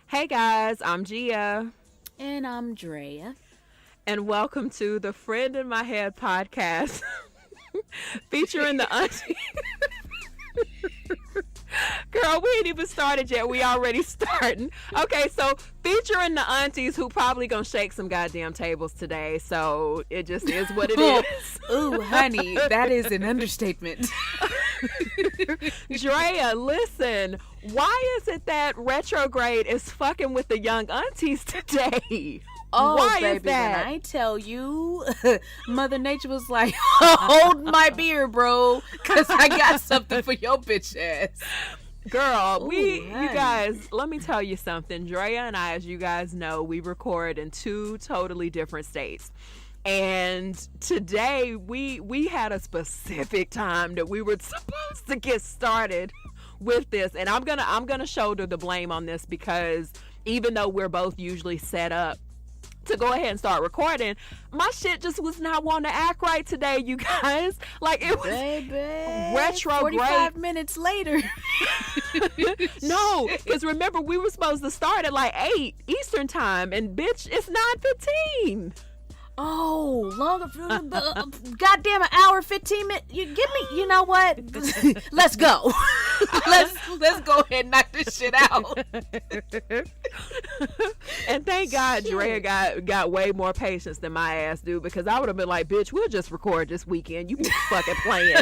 Hey guys, I'm Gia, And I'm Drea. and welcome to the Friend in My Head podcast featuring the auntie. Girl, we ain't even started yet. We already starting. Okay, so featuring the aunties who probably gonna shake some goddamn tables today. So it just is what it is. Ooh, honey, that is an understatement. Drea, listen, why is it that retrograde is fucking with the young aunties today? Oh, Why baby, is that? when I tell you, Mother Nature was like, hold my beer, bro, because I got something for your bitch ass. Girl, Ooh, you honey. guys, let me tell you something. Drea and I, as you guys know, we record in two totally different states. And today we had a specific time that we were supposed to get started with this. And I'm gonna shoulder the blame on this because even though we're both usually set up to go ahead and start recording, my shit just was not wanting to act right today, you guys. Like, it was Baby, retrograde. 45 minutes later. No, because remember, we were supposed to start at like 8 Eastern time, and bitch, it's 9:15. Oh, longer. Goddamn, an hour, 15 minutes. You give me. You know what? Let's go. let's go ahead and knock this shit out. And thank God Shit. Drea got way more patience than my ass do, because I would have been like, bitch, we'll just record this weekend. You be fucking playing.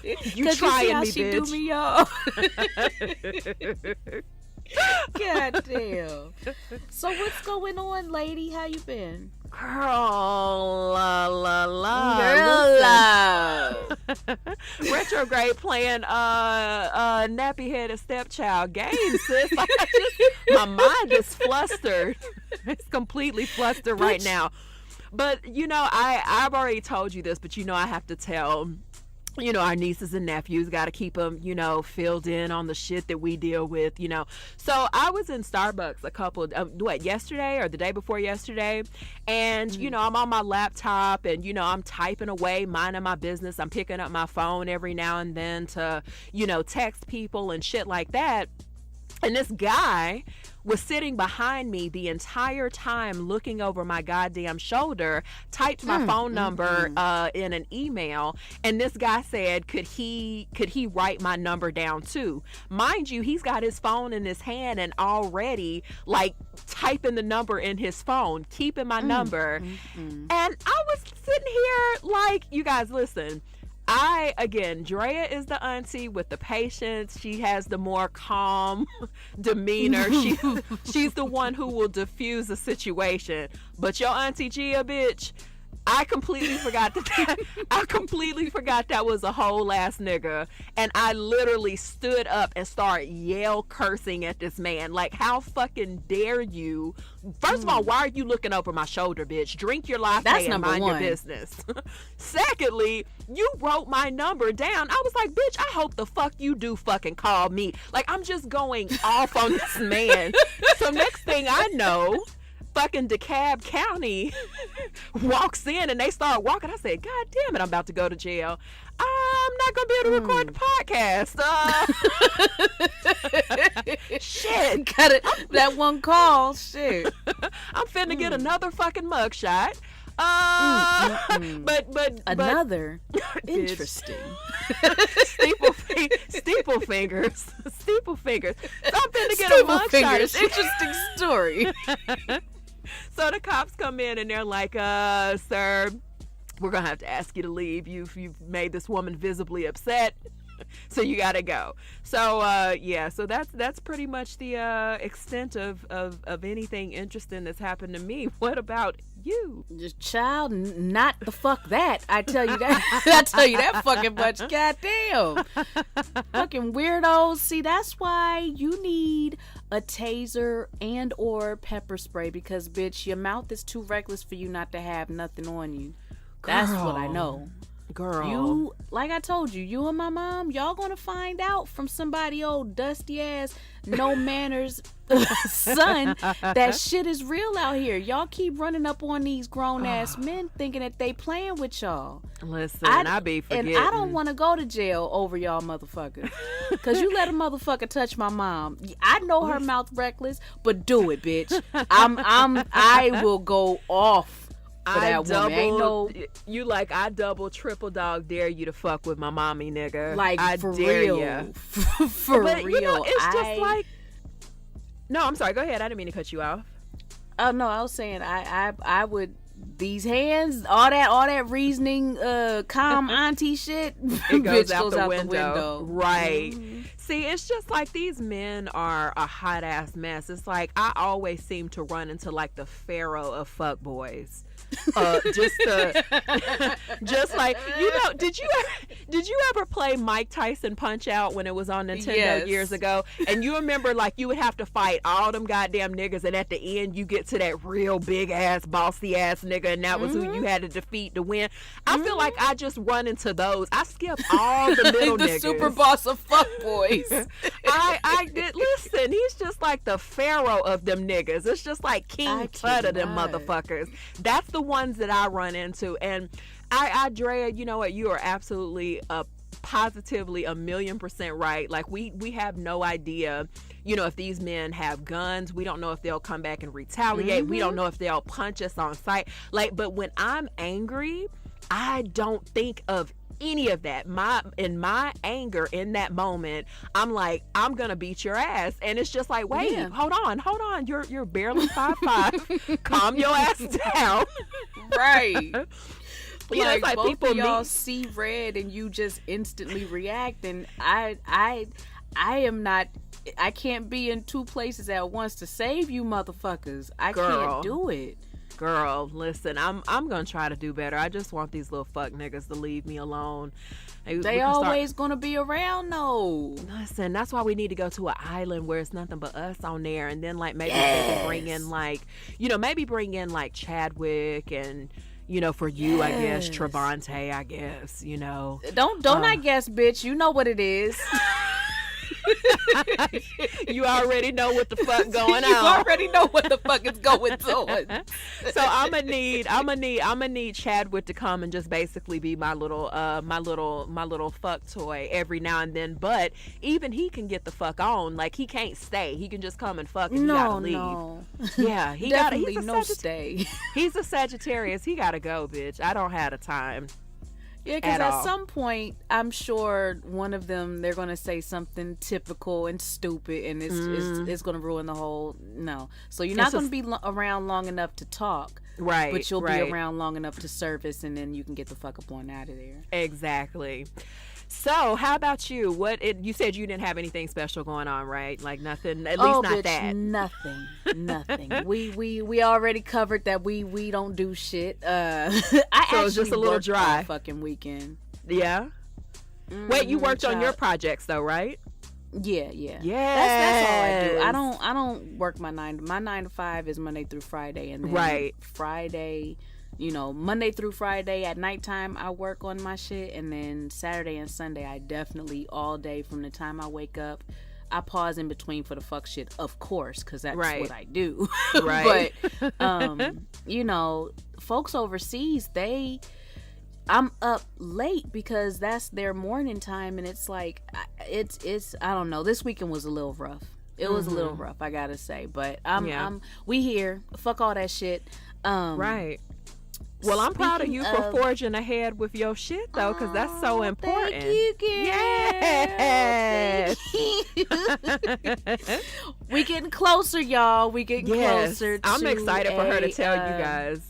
You 'Cause trying see how me, she bitch. do me off. God damn. So what's going on, lady? How you been? Girl, la. Girl, Retrograde playing nappy headed stepchild game, sis. Like, my mind is flustered. It's completely flustered right Bitch. now. But I've already told you this, but I have to tell our nieces and nephews, got to keep them, filled in on the shit that we deal with, So I was in Starbucks yesterday or the day before yesterday. And, I'm on my laptop and, I'm typing away, minding my business. I'm picking up my phone every now and then to, text people and shit like that. And this guy was sitting behind me the entire time, looking over my goddamn shoulder, typed my phone number in an email, and this guy said, could he write my number down too? Mind you, he's got his phone in his hand and already like typing the number in his phone, keeping my number. And I was sitting here like, you guys, listen. Drea is the auntie with the patience. She has the more calm demeanor. She's the one who will diffuse the situation. But your auntie Gia, bitch, I completely forgot that was a whole ass nigga. And I literally stood up and started yell cursing at this man. Like, how fucking dare you? First of all, why are you looking over my shoulder, bitch? Drink your latte and mind your business. Secondly, you wrote my number down. I was like, bitch, I hope the fuck you do fucking call me. Like, I'm just going off on this man. So next thing I know, fucking DeKalb County walks in and they start walking. I said, God damn it, I'm about to go to jail. I'm not gonna be able to record the podcast. Shit. got it. That one call. Shit. I'm finna get another fucking mugshot. But Another. Bitch. Interesting. steeple fingers. So I'm finna get Steeple a mugshot. fingers. Interesting story. So the cops come in and they're like, sir, we're gonna have to ask you to leave. You've made this woman visibly upset, so you gotta go. So so that's pretty much the extent of anything interesting that's happened to me. What about you? Just child, not the fuck that. I tell you that. I tell you that fucking much. Goddamn. Fucking weirdos. See, that's why you need a taser and or pepper spray, because bitch, your mouth is too reckless for you not to have nothing on you. That's what I know. Girl. You, like I told you, you and my mom, y'all gonna find out from somebody old dusty ass, no manners son that shit is real out here. Y'all keep running up on these grown ass men thinking that they playing with y'all. Listen, I be forgetting. And I don't want to go to jail over y'all motherfuckers. Cause you let a motherfucker touch my mom. I know her mouth reckless, but do it, bitch. I will go off. I double, triple dog dare you to fuck with my mommy, nigga. Like, I for dare real. ya. For but, real. You know, it's just like. No, I'm sorry. Go ahead. I didn't mean to cut you off. Oh no, I was saying I would. These hands, all that reasoning, calm auntie shit, it goes bitch out goes the out window. the window. Right. See, it's just like these men are a hot ass mess. It's like I always seem to run into like the Pharaoh of fuckboys. Just like, you know, did you ever play Mike Tyson Punch Out when it was on Nintendo years ago? And you remember, like, you would have to fight all them goddamn niggas, and at the end you get to that real big ass bossy ass nigga, and that was who you had to defeat to win. I feel like I just run into those. I skip all the middle the niggas. super boss of fuckboys. I did listen. He's just like the Pharaoh of them niggas. It's just like King Tut of them motherfuckers. That's the ones that I run into. And I Drea, you know what, you are absolutely positively 1,000,000% right. Like we have no idea, you know, if these men have guns. We don't know if they'll come back and retaliate. We don't know if they'll punch us on sight. Like, but when I'm angry, I don't think of any of that. In my anger in that moment, I'm like, I'm gonna beat your ass. And it's just like, wait, hold on, you're barely 5'5". Calm your ass down. Right. You know, it's like both people of y'all see red and you just instantly react, and I am not. I can't be in two places at once to save you motherfuckers. I can't do it. Girl, listen, I'm gonna try to do better. I just want these little fuck niggas to leave me alone. They always gonna be around though. Listen, that's why we need to go to an island where it's nothing but us on there, and then like maybe they can bring in like, you know, maybe bring in like Chadwick and, you know, for you, I guess Trevante, I guess, you know. Don't I guess, bitch. You know what it is. You already know what the fuck going on. You already know what the fuck is going on. So I'm gonna need Chadwick to come and just basically be my little fuck toy every now and then. But even he can get the fuck on. Like, he can't stay. He can just come and fuck and he gotta leave. No. Yeah, he definitely he's no stay. He's a Sagittarius. He gotta go, bitch. I don't have the time. Yeah, because at some point, I'm sure one of them, they're going to say something typical and stupid, and it's going to ruin the whole, no. So you're not going to be around long enough to talk. Right. But you'll be around long enough to service, and then you can get the fuck up on out of there. Exactly. So, how about you? You said you didn't have anything special going on, right? Like nothing, at least not bitch, that. Nothing. We already covered that we don't do shit. So it's just a little dry fucking weekend. Yeah. Wait, you worked on your projects though, right? Yeah. That's all I do. I don't work my 9 to 5 is Monday through Friday, and then Friday, you know, Monday through Friday at nighttime I work on my shit, and then Saturday and Sunday I definitely all day from the time I wake up. I pause in between for the fuck shit, of course, because that's what I do. Right. But you know, folks overseas, I'm up late because that's their morning time, and it's like it's I don't know. This weekend was a little rough. It was a little rough, I gotta say. But we here. Fuck all that shit. Right. Well, I'm proud of you for forging ahead with your shit, though, because that's so important. Thank you, girl. Yes. We getting closer, y'all. We getting closer. I'm excited for her to tell you guys.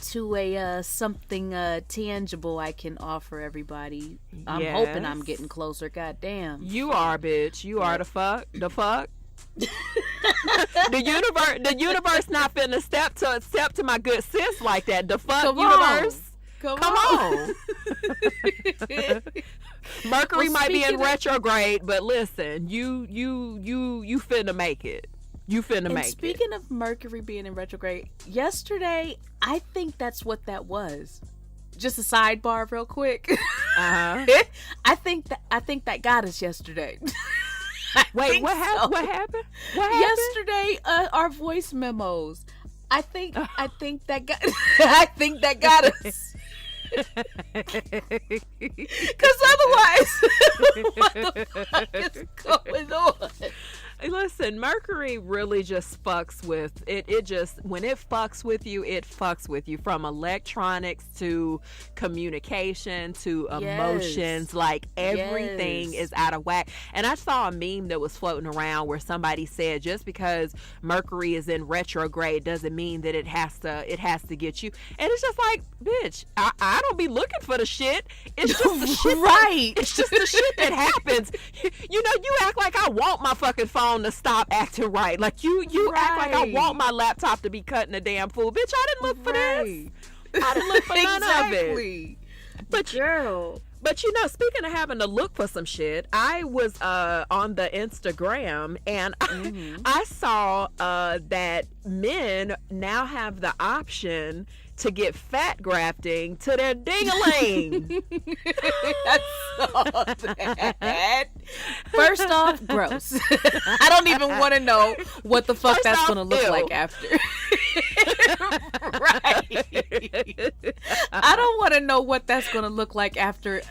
To a something tangible I can offer everybody. I'm hoping I'm getting closer. Goddamn. You are, bitch. You are the fuck. The fuck. the universe not finna step to my good sis like that. The fuck. Come universe on. Come on. Mercury might be in retrograde, but listen, you finna make it. You finna make it. Speaking of Mercury being in retrograde, yesterday I think that's what that was. just a sidebar real quick. Uh-huh. I think that got us yesterday. Wait, what happened? What happened? What happened? Yesterday, our voice memos. I think that got I think that got us. Because otherwise, what the fuck is going on? Listen, Mercury really just fucks with it. It just, when it fucks with you, it fucks with you, from electronics to communication to emotions. Like, everything is out of whack. And I saw a meme that was floating around where somebody said, just because Mercury is in retrograde doesn't mean that it has to get you. And it's just like, bitch, I don't be looking for the shit. It's just the shit. Right. It's just the shit that happens. You know, you act like I want my fucking phone to stop acting right. Like, you act like I want my laptop to be cutting a damn fool. Bitch, I didn't look for this. I didn't look for none of it. But girl. But you know, speaking of having to look for some shit, I was on the Instagram, and I saw that men now have the option to get fat grafting to their ding-a-ling. I saw that. First off, gross. I don't even want to know what the fuck that's going to look like after. Right. I don't want to know what that's going to look like after.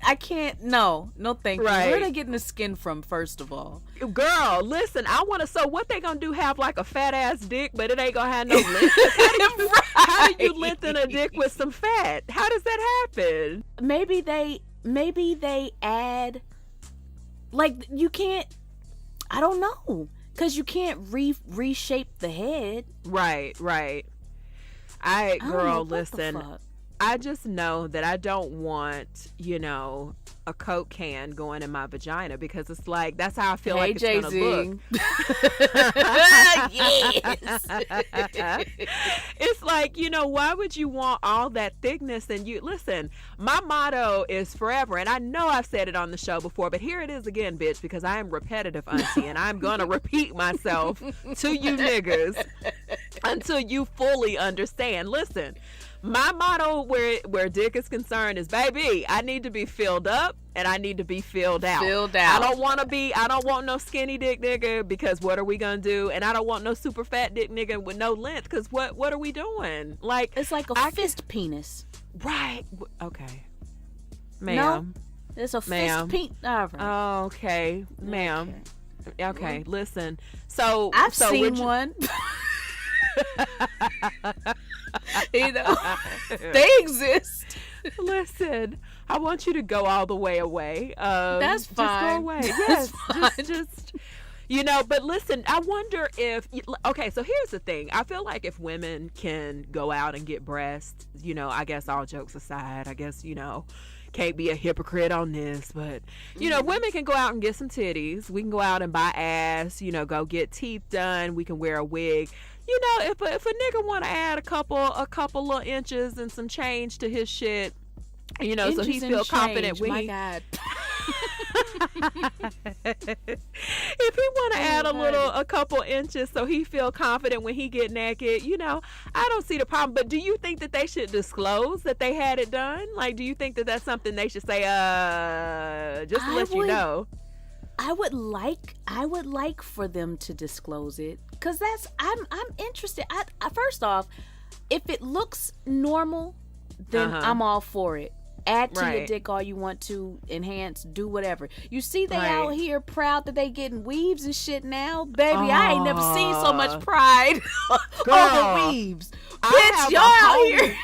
I can't. No, thank you. Right. Where are they getting the skin from, first of all? Girl, listen, I want to. So what they gonna do? Have like a fat ass dick, but it ain't gonna have no length? How do you lengthen a dick with some fat? How does that happen? Maybe they add, like, you can't. I don't know, because you can't reshape the head. Right. Girl, listen. I just know that I don't want, a Coke can going in my vagina, because it's like, that's how I feel like it's going to look. Yes. It's like, why would you want all that thickness? And listen, my motto is forever, and I know I've said it on the show before, but here it is again, bitch, because I am repetitive, auntie, and I'm going to repeat myself to you niggas until you fully understand. Listen, my motto where dick is concerned is, baby, I need to be filled up and I need to be filled out. I don't want no skinny dick nigga, because what are we gonna do? And I don't want no super fat dick nigga with no length, because what are we doing? Like, it's like a fist penis. Right. Okay. Ma'am. No, it's a fist penis. Right. Okay. Ma'am. Okay. Listen. So I've seen one. They exist. Listen, I want you to go all the way away. That's fine. Just go away. Yes, just but listen, I wonder if, okay, so here's the thing. I feel like if women can go out and get breasts, I guess, all jokes aside, I guess, can't be a hypocrite on this, but women can go out and get some titties. We can go out and buy ass, go get teeth done. We can wear a wig. If a nigga want to add a couple little inches and some change to his shit, so he feel confident when God. If he want to add a couple inches so he feel confident when he get naked, I don't see the problem. But do you think that they should disclose that they had it done? Like, do you think that that's something they should say, just to let you know? I would like for them to disclose it, because I'm interested. I first off, if it looks normal, then I'm all for it. Add to your dick all you want to, enhance, do whatever. You see, they out here proud that they getting weaves and shit now, baby. I ain't never seen so much pride over weaves. Bitch, y'all out here.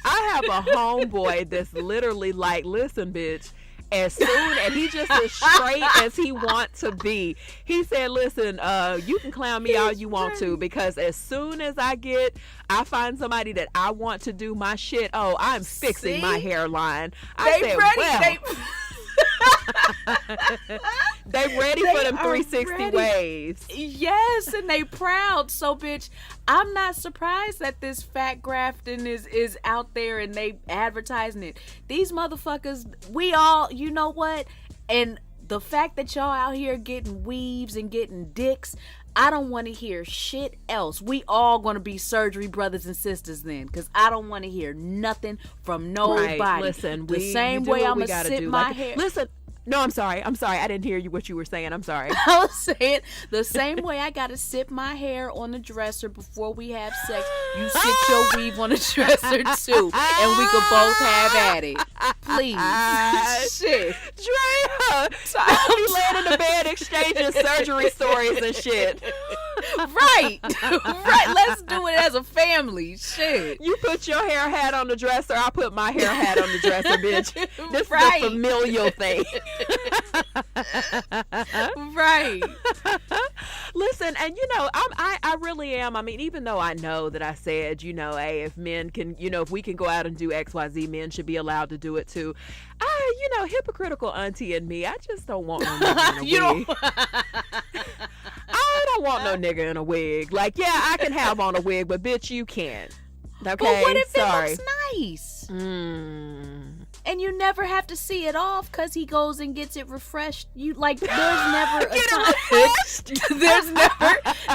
I have a homeboy that's literally like, listen, bitch, as soon as he just as straight as he wants to be, he said, listen, you can clown me all you want to, because as soon as I find somebody that I want to do my shit, I'm fixing my hairline. They ready. They ready for them 360 waves. Yes, and they proud. So, bitch, I'm not surprised that this fat grafting is out there and they advertising it. These motherfuckers, we all, you know what? And the fact that y'all out here getting weaves and getting dicks, I don't want to hear shit else. We all going to be surgery brothers and sisters then, because I don't want to hear nothing from nobody. Right. Listen, the same way I'm going to sit my hair. Listen. No, I'm sorry. I didn't hear what you were saying. I'm sorry. I was saying the same way I gotta sip my hair on the dresser before we have sex. You sit your weave on the dresser too, and we could both have at it. Please, shit, Drea, I'll be laying in the bed exchanging surgery stories and shit. Right. Let's do it as a family. Shit. You put your hair hat on the dresser. I put my hair hat on the dresser, bitch. This is a familial thing. Right. Listen, and I really am. I mean, even though I know that I said, hey, if men can, if we can go out and do XYZ, men should be allowed to do it too. Hypocritical auntie and me, I just don't want no nigga in a wig. I don't want no nigga in a wig. Like, yeah, I can have on a wig, but bitch, you can't. Okay, but what if sorry. It looks nice? And you never have to see it off because he goes and gets it refreshed. You there's never a time.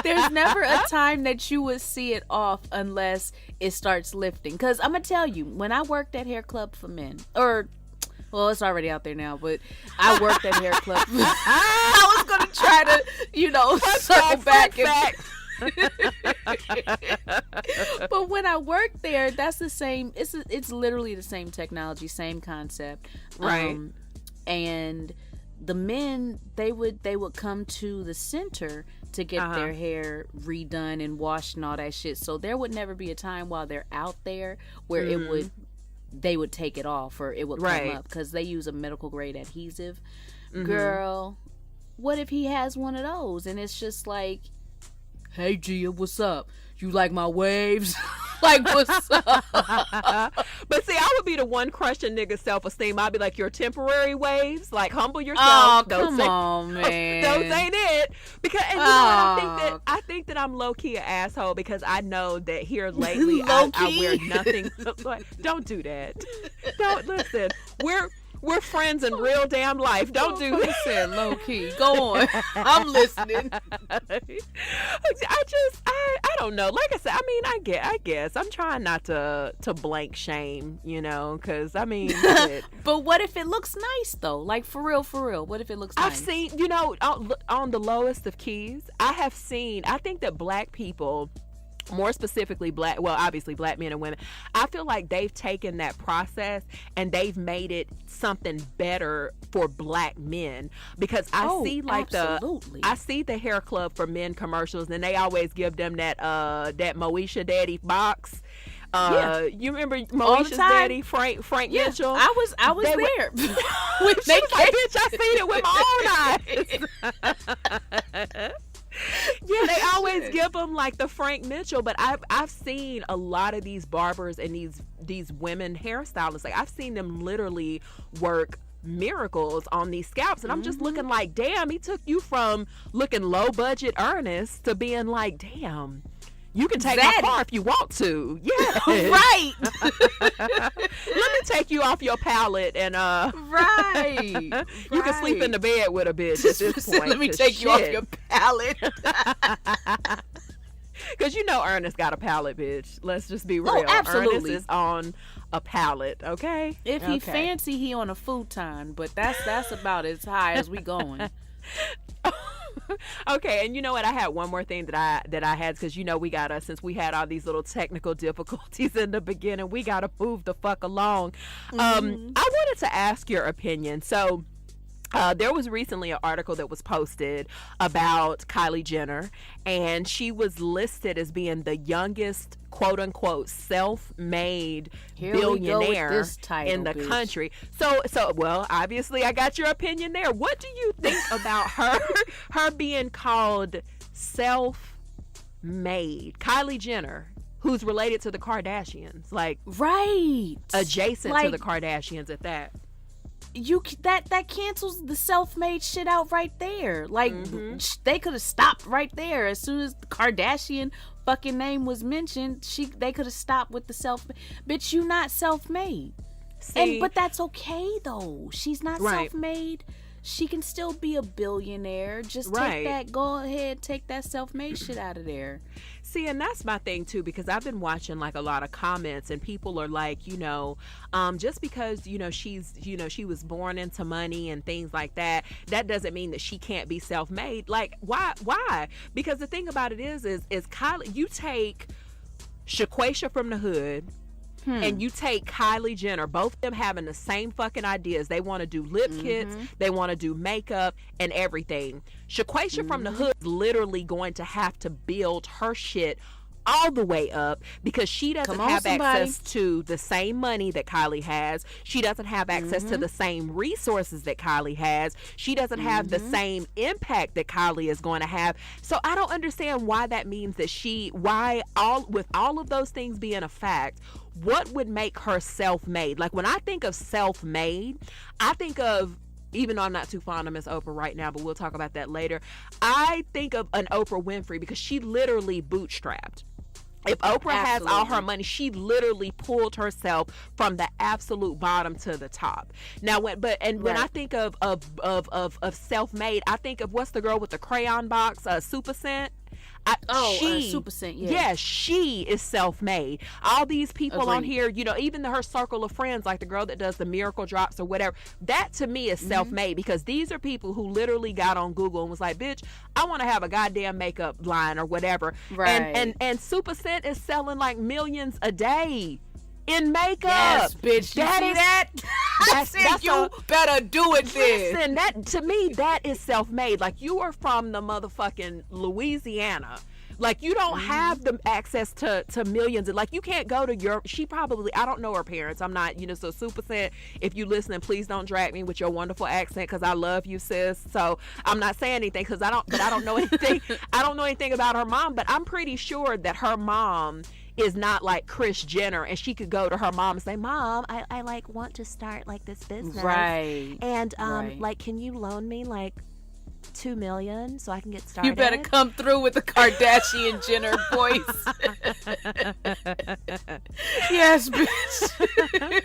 there's never a time that you would see it off unless it starts lifting. Because I'm gonna tell you, when I worked at Hair Club for Men, well, it's already out there now, but I worked at Hair Club. I was gonna try to, circle back and. But when I worked there, that's the same. It's literally the same technology, same concept, right? And the men, they would come to the center to get their hair redone and washed and all that shit. So there would never be a time while they're out there where they would take it off or it would come up because they use a medical grade adhesive. Girl, what if he has one of those and it's just like, hey Gia, what's up? You like my waves? Like, what's up? But see, I would be the one crushing nigga's self-esteem. I'd be like, your temporary waves, like, humble yourself. Oh, come on, man. Those ain't it. Because, and I think that I'm low-key an asshole because I know that here lately I wear nothing. Don't do that. Don't, listen, we're friends in real damn life. Don't do this. Said low key. Go on. I'm listening. I don't know. Like I said, I mean, I guess I'm trying not to blank shame, because I mean. But what if it looks nice though? Like for real. What if it looks nice? I've seen, on the lowest of keys, I think that black people, more specifically obviously black men and women, I feel like they've taken that process and they've made it something better for black men, because I see the Hair Club for Men commercials and they always give them that Moesha Daddy box. You remember Moesha's daddy, Frank Mitchell? I was there. Bitch, I seen it with my own eyes. Yeah, they always give them like the Frank Mitchell, but I've seen a lot of these barbers and these women hairstylists, like I've seen them literally work miracles on these scalps, and I'm just looking like, damn, he took you from looking low budget Ernest to being like, damn, you can take my car if you want to. Yeah. Right. Let me take you off your pallet and right. You can sleep in the bed with a bitch at this point. Let me take you off your pallet. Because Ernest got a pallet, bitch. Let's just be real. Oh, absolutely. Ernest is on a pallet, okay? If he fancy, he on a futon, but that's about as high as we going. Okay, and you know what? I had one more thing that I had, because we gotta, since we had all these little technical difficulties in the beginning, we gotta move the fuck along. I wanted to ask your opinion. So there was recently an article that was posted about Kylie Jenner, and she was listed as being the youngest, quote unquote, self-made billionaire in the country. So well, obviously I got your opinion there. What do you think about her being called self-made? Kylie Jenner, who's related to the Kardashians, like adjacent to the Kardashians at that. That cancels the self-made shit out right there. Like they could have stopped right there as soon as the Kardashian fucking name was mentioned. They could have stopped with the bitch, you not self-made. But that's okay though. She's not self-made. she can still be a billionaire. Just go ahead, take that self-made shit out of there. See, and that's my thing too, because I've been watching like a lot of comments, and people are like, just because, she was born into money and things like that, that doesn't mean that she can't be self-made. Like, why? Because the thing about it is Kylie, you take Shaquisha from the hood, and you take Kylie Jenner, both of them having the same fucking ideas. They want to do lip kits, they want to do makeup and everything. Shaquisha from the hood is literally going to have to build her shit all the way up because she doesn't have access to the same money that Kylie has. She doesn't have access to the same resources that Kylie has. She doesn't have the same impact that Kylie is going to have. So I don't understand why that means that with all of those things being a fact, what would make her self-made? Like, when I think of self-made, I think of, even though I'm not too fond of Miss Oprah right now, but we'll talk about that later, I think of an Oprah Winfrey because she literally bootstrapped. If Oprah has all her money, she literally pulled herself from the absolute bottom to the top. Now, when I think of self-made, I think of, what's the girl with the crayon box, Super Scent? Super Scent, yeah. Yeah, she is self-made. All these people on here, even her circle of friends, like the girl that does the Miracle Drops or whatever, that to me is self-made, because these are people who literally got on Google and was like, bitch, I want to have a goddamn makeup line or whatever. Right. And Super Scent is selling like millions a day in makeup. Yes, bitch. You see that? That's you better do it then. Listen, that, to me, that is self-made. Like, you are from the motherfucking Louisiana. Like, you don't have the access to millions. Like, you can't go to Europe. She probably, I don't know her parents. I'm not, so Super Scent, if you listening, please don't drag me with your wonderful accent, because I love you, sis. So I'm not saying anything because I don't know anything. I don't know anything about her mom, but I'm pretty sure that her mom is not like Kris Jenner, and she could go to her mom and say, Mom, I like want to start like this business. Right. And like, can you loan me like $2 million so I can get started? You better come through with the Kardashian Jenner voice. Yes, bitch.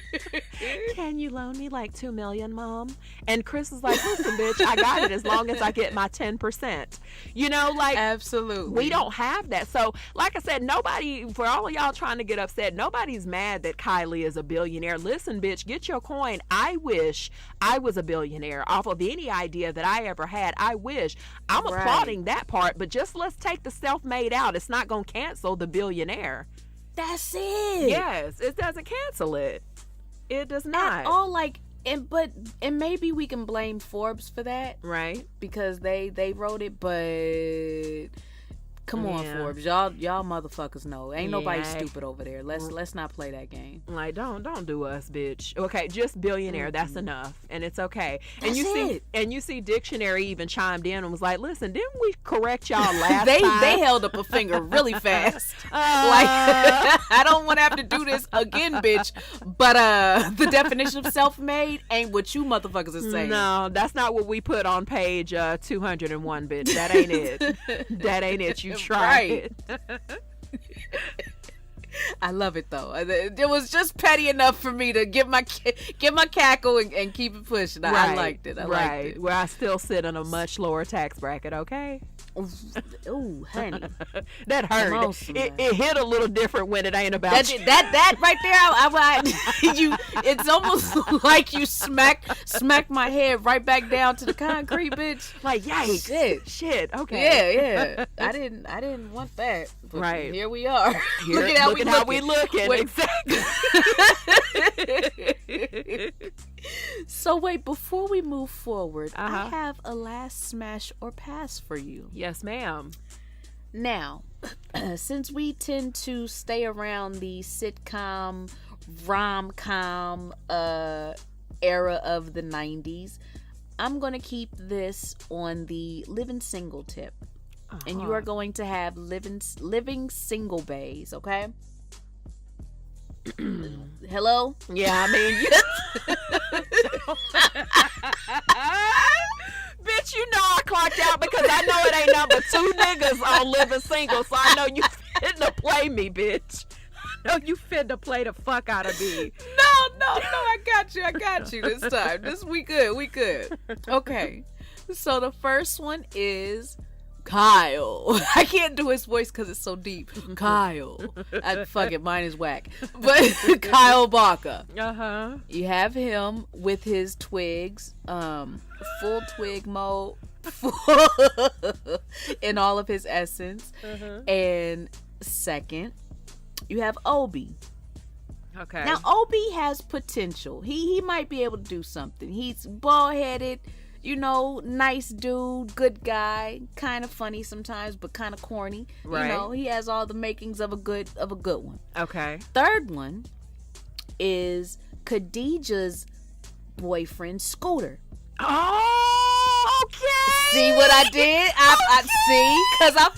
Can you loan me like $2 million, Mom? And Kris is like, listen, bitch, I got it as long as I get my 10%. Like, absolutely, we don't have that. So, like I said, nobody, for all of y'all trying to get upset, nobody's mad that Kylie is a billionaire. Listen, bitch, get your coin. I wish I was a billionaire off of any idea that I ever had. I wish. I'm applauding that part, but just let's take the self-made out. It's not going to cancel the billionaire. That's it. Yes, it doesn't cancel it. It does not. At all, like, and maybe we can blame Forbes for that, right? Because they wrote it, but come on, Forbes, y'all motherfuckers know ain't nobody stupid over there. Let's not play that game. Like, don't do us, bitch. Okay, just billionaire. That's enough, and it's okay. That's it. You see, Dictionary even chimed in and was like, "Listen, didn't we correct y'all last time?" They held up a finger really fast. Like, I don't want to have to do this again, bitch. But the definition of self-made ain't what you motherfuckers are saying. No, that's not what we put on page 201, bitch. That ain't it. That ain't it. You tried. Right. I love it though. It was just petty enough for me to get my cackle and keep it pushing. Right. I liked it. I liked it. Where I still sit in a much lower tax bracket. Okay. Ooh, honey, that hurt. It hit a little different when it ain't about that right there. You, it's almost like you smacked my head right back down to the concrete, bitch. Like, yikes, shit. Okay, yeah. I didn't want that. But right here we are. Look at how we looking. Exactly. So wait, before we move forward, I have a last smash or pass for you. Yes, ma'am. Now, since we tend to stay around the sitcom, rom-com era of the 90s, I'm going to keep this on the living single tip. And you are going to have living single bays, okay? Hello? Yeah, I mean, bitch, you know I clocked out because I know it ain't number 2 niggas on living single, so I know you finna play me, bitch. know you finna play the fuck out of me. No, I got you this time. We good. Okay. So the first one is Kyle. I can't do his voice because it's so deep. Kyle. Fuck it, mine is whack. But Kyle Baca. Uh-huh. You have him with his twigs, full twig mode, in all of his essence. And second, you have Obi. Okay. Now Obi has potential. He might be able to do something. He's bald-headed, nice dude, good guy, kind of funny sometimes, but kind of corny. Right. He has all the makings of a good one. Okay. Third one is Khadijah's boyfriend, Scooter. Oh, okay. See what I did? I see, cause I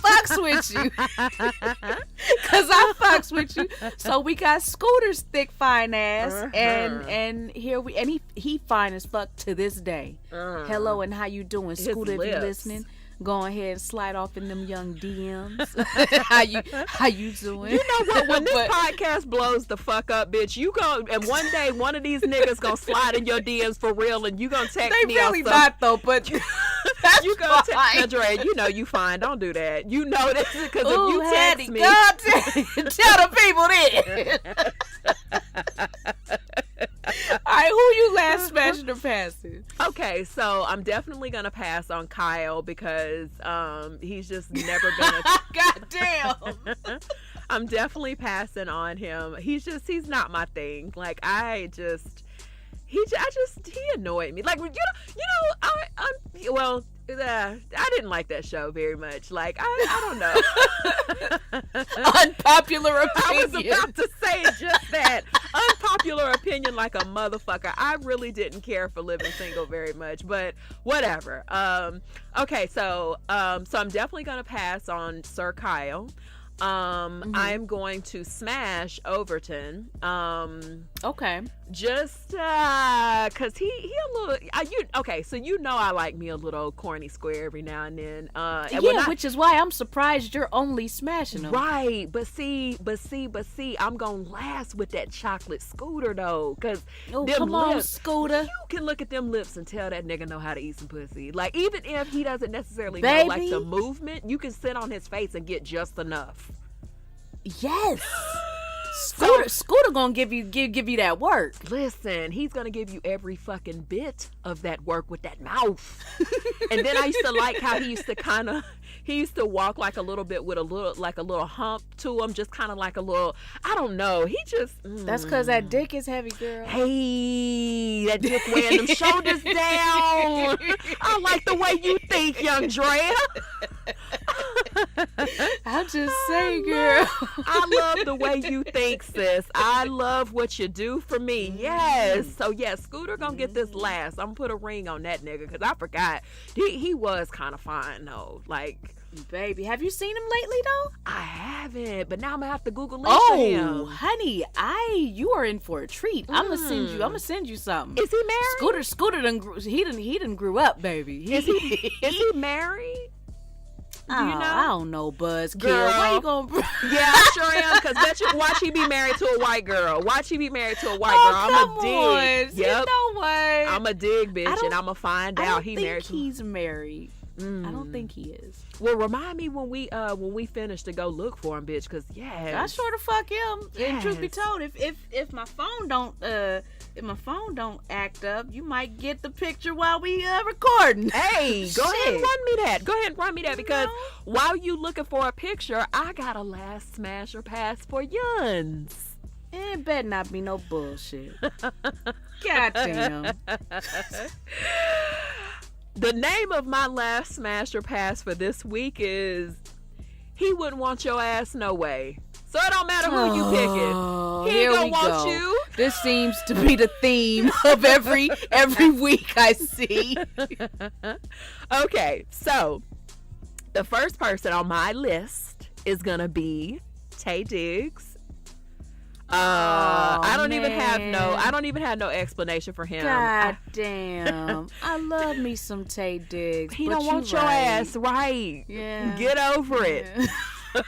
fucks with you. So we got Scooter's thick fine ass, and he fine as fuck to this day. Hello, and how you doing, Scooter? If you listening, go ahead and slide off in them young DMs. how you doing? You know what? When this podcast blows the fuck up, bitch, you go and one day one of these niggas gonna slide in your DMs for real, and you gonna text me. They really not though, but you gonna text Dre. You know you fine. Don't do that. You know this because if you text me, God, tell the people this. All right, who you last smashing or passing? Okay, so I'm definitely gonna pass on Kyle because he's just never been a goddamn. I'm definitely passing on him. He's not my thing. Like he annoyed me. Like I didn't like that show very much. Like I don't know. Unpopular opinion. I was about to say just that. Unpopular opinion like a motherfucker. I really didn't care for living single very much, but whatever. Okay, so I'm definitely gonna pass on Sir Kyle. I'm going to smash Overton. Okay. Just cause he a little okay, so I like me a little corny square every now and then. Which is why I'm surprised you're only smashing him. Right, but see, I'm gonna last with that chocolate Scooter though, cause come on, Scooter. You can look at them lips and tell that nigga know how to eat some pussy. Like even if he doesn't necessarily know like the movement, you can sit on his face and get just enough. Yes. Scooter gonna give you that work. Listen, he's gonna give you every fucking bit of that work with that mouth. And then I used to like how he used to walk like a little bit with a little hump to him, just kind of like a little, I don't know. He just That's because that dick is heavy, girl. Hey, that dick weighing them shoulders down. I like the way you think, young Drea. I'll just say, girl. I love the way you think, sis. I love what you do for me. Yes. So yeah, Scooter gonna get this last. I'm gonna put a ring on that nigga because I forgot he was kind of fine though. Like, baby, have you seen him lately though? I haven't, but now I'm gonna have to Google him. Oh, honey, you are in for a treat. I'm gonna send you something. Is he married? Scooter done grew up, baby. Is he married? Do you know? I don't know, Buzzkill. Girl. Why you gonna? Yeah, I sure am. Cause watch he be married to a white girl. Watch he be married to a white girl. I'm a dig. Yep. You know what? I'm a dig, bitch, and I'm gonna find out he married. He's married. I don't think he is. Well, remind me when we finish to go look for him, bitch. Cause I sure to fuck him. Yes. And truth be told, if my phone don't act up, you might get the picture while we recording. Hey, go ahead and run me that. Go ahead and run me that because while you looking for a picture, I got a last smash or pass for Yuns. It better not be no bullshit. Goddamn. The name of my last smash or pass for this week is He Wouldn't Want Your Ass No Way. So it don't matter who you picking. He ain't gonna want you. This seems to be the theme of every week I see. Okay, so the first person on my list is gonna be Tay Diggs. I don't even have no explanation for him. God damn. I love me some Tay Diggs. He don't want your ass, right? Yeah. Get over it. Look